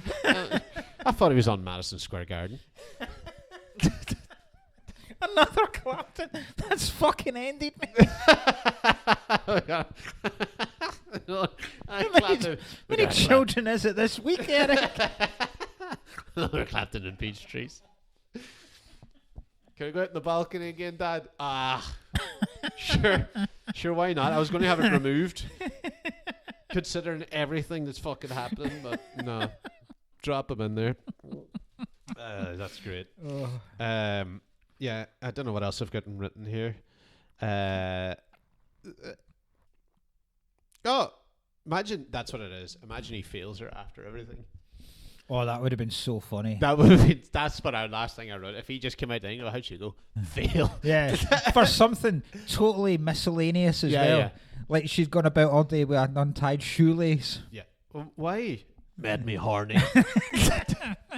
thought he was on Madison Square Garden. Another Clapton. That's fucking ended me. How many children is it this week, Eric? Another Clapton in Peachtrees. Can we go out in the balcony again, Dad? Sure, why not? I was going to have it removed, considering everything that's fucking happening, but no. Drop him in there. That's great. Yeah, I don't know what else I've got written here. Imagine that's what it is. Imagine he fails her after everything. Oh, that would have been so funny. That's what last thing I wrote. If he just came out and how'd she go? Fail. Yeah, for something totally miscellaneous as well. Yeah. Like she's gone about all day with an untied shoelace. Yeah. Why? Made me horny.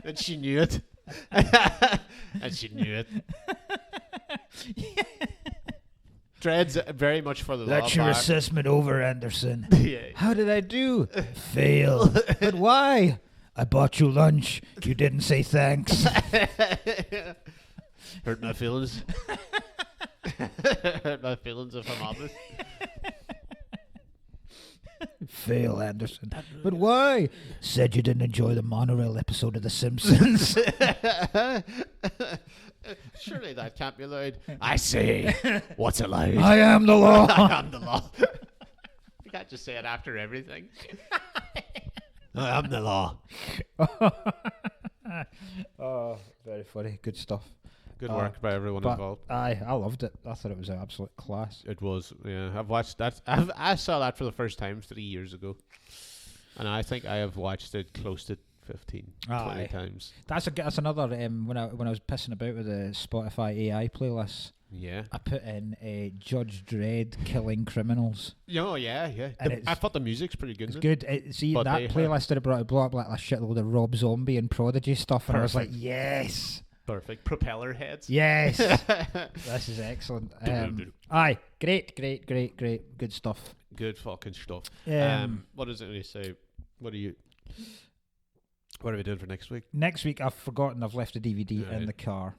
And she knew it. Dread's very much for the That's law your bar. assessment over, Anderson. Yeah. How did I do? Fail. But why? I bought you lunch. You didn't say thanks. Hurt my feelings. Hurt my feelings if I'm honest. Fail, Anderson. But why? Said you didn't enjoy the monorail episode of The Simpsons. Surely that can't be allowed. I say, what's allowed? I am the law. I am the law. You can't just say it after everything. I am the law. Oh, very funny. Good stuff. Good work by everyone involved. I loved it. I thought it was an absolute class. It was, yeah. I've watched that. I saw that for the first time 3 years ago. And I think I have watched it close to 15, 20 times. That's another, when I was pissing about with the Spotify AI playlist. Yeah. I put in Judge Dredd killing criminals. Oh, yeah. I thought the music's pretty good. It's good. That playlist that brought up like a shitload of Rob Zombie and Prodigy stuff, and I was like, yes. Perfect. Propeller heads. Yes. This is excellent. Aye. Great. Good stuff. Good fucking stuff. What does it really say? What are we doing for next week? Next week, I've forgotten. I've left the DVD in the car.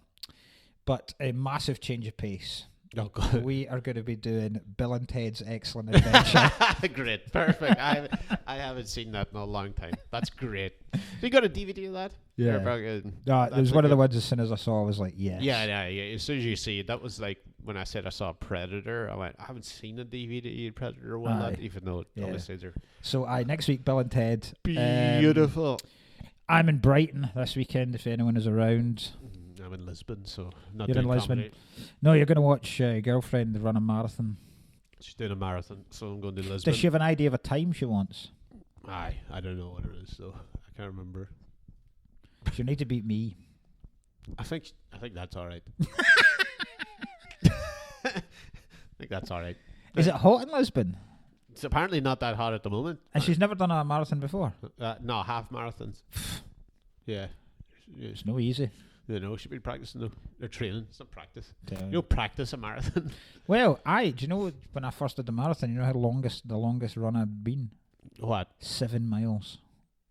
But a massive change of pace. Oh, God. We are going to be doing Bill and Ted's Excellent Adventure. Great. Perfect. I haven't seen that in a long time. That's great. So you got a DVD of that? Yeah. It was one of the ones as soon as I saw, I was like, yes. Yeah. As soon as you see it, that was like when I said I saw Predator. I went, I haven't seen a DVD of Predator one, even though it obviously they're... So next week, Bill and Ted. Beautiful. I'm in Brighton this weekend if anyone is around. I'm in Lisbon, so not You're in Lisbon. Comedy. No, you're going to watch Girlfriend run a marathon. She's doing a marathon, so I'm going to Lisbon. Does she have an idea of a time she wants? I don't know what it is, though. I can't remember. She'll need to beat me. I think that's all right. I think that's all right. Is it hot in Lisbon? It's apparently not that hot at the moment. And she's never done a marathon before? No, half marathons. Yeah. It's no easy. She'd be practicing though. They're training. It's not practice. Damn. You practice a marathon. Well, do you know when I first did the marathon, you know how the longest run I'd been? What? 7 miles.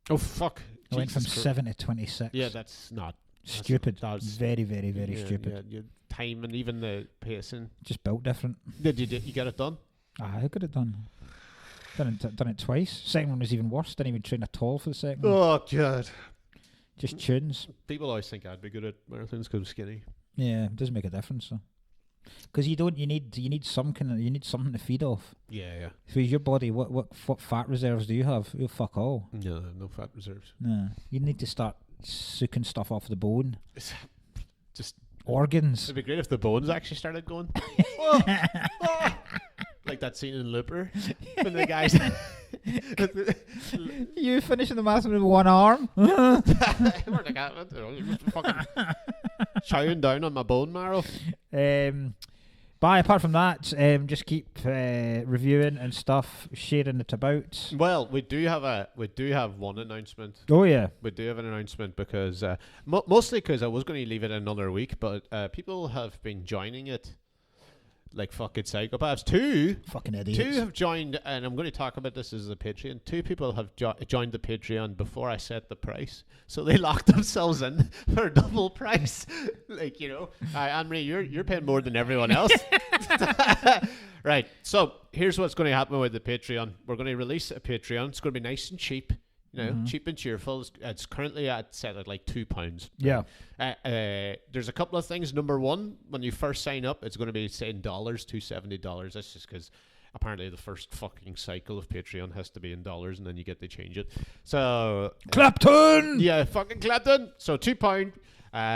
Oh, fuck. I went from 7 to 26. Yeah, that's not... Stupid. That's very, very, very stupid. Yeah, your time and even the pacing. Just built different. Did you get it done? I could have done. Done it twice. Second one was even worse. Didn't even train at all for the second one. Oh, God. Just tunes. People always think I'd be good at marathons because I'm skinny. Yeah, it does make a difference though. Because you need something to feed off. Yeah. So your body, what fat reserves do you have? You fuck all. No fat reserves. No, you need to start sucking stuff off the bone. Just organs. It'd be great if the bones actually started going. Like that scene in Looper when the guys you finishing the marathon with one arm. Fucking chowing down on my bone marrow. But apart from that, just keep reviewing and stuff, sharing it about. Well, we do have one announcement. Oh yeah, we do have an announcement because mostly because I was going to leave it another week, but people have been joining it. Like fucking psychopaths. Two fucking idiots. Two have joined, and I'm going to talk about this as a Patreon. 2 people have joined the Patreon before I set the price, so they locked themselves in for double price. Like, Anne-Marie, you're paying more than everyone else. Right. So here's what's going to happen with the Patreon. We're going to release a Patreon. It's going to be nice and cheap. Cheap and cheerful. It's currently set at like £2. Yeah. There's a couple of things. Number one, when you first sign up, it's going to be saying $270. That's just because apparently the first fucking cycle of Patreon has to be in dollars, and then you get to change it. So Clapton. Yeah, fucking Clapton. So £2.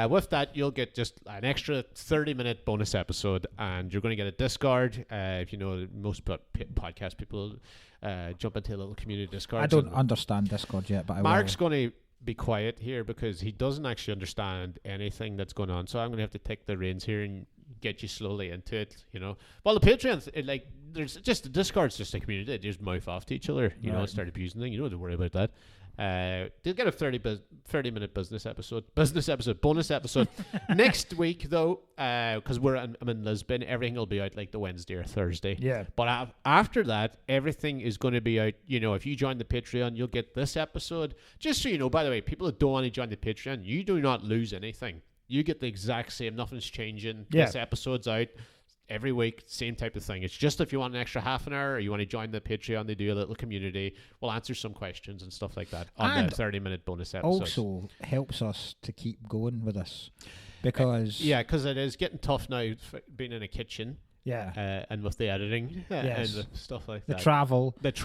With that, you'll get just an extra 30-minute bonus episode, and you're going to get a Discord. Most podcast people jump into a little community Discord. I don't understand Discord yet, but Mark's going to be quiet here because he doesn't actually understand anything that's going on. So I'm going to have to take the reins here and get you slowly into it. Well, the Patreon's there's just the Discord's just a community. They just mouth off to each other. Start abusing them. You don't have to worry about that. They'll get a 30-minute bonus episode. Next week, though, because I'm in Lisbon, everything will be out like the Wednesday or Thursday. Yeah. But after that, everything is going to be out. You know, if you join the Patreon, you'll get this episode. Just so you know, by the way, people that don't want to join the Patreon, you do not lose anything. You get the exact same. Nothing's changing. Yeah. This episode's out every week, same type of thing. It's just if you want an extra half an hour or you want to join the Patreon, they do a little community. We'll answer some questions and stuff like that on the 30-minute bonus episode. Also helps us to keep going with this because because it is getting tough now being in a kitchen. Yeah. And with the editing Yes. and the stuff like the that. travel. He's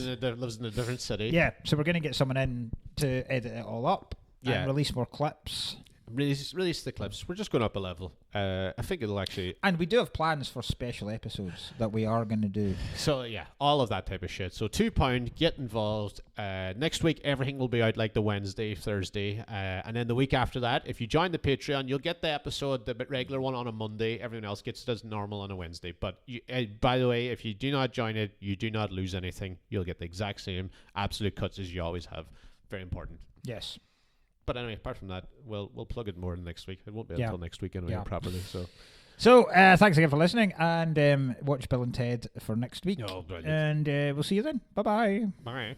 lives in a different city. Yeah, so we're going to get someone in to edit it all up and release more clips. Release the clips. We're just going up a level. I think it'll actually... And we do have plans for special episodes that we are going to do. So, yeah, all of that type of shit. So, £2, get involved. Next week, everything will be out like the Wednesday, Thursday. And then the week after that, if you join the Patreon, you'll get the episode, the regular one on a Monday. Everyone else gets it as normal on a Wednesday. But, by the way, if you do not join it, you do not lose anything. You'll get the exact same absolute cuts as you always have. Very important. Yes. But anyway, apart from that, we'll plug it more next week. It won't be until next week anyway, properly. So thanks again for listening, and watch Bill and Ted for next week. Oh, brilliant. And we'll see you then. Bye-bye. Bye.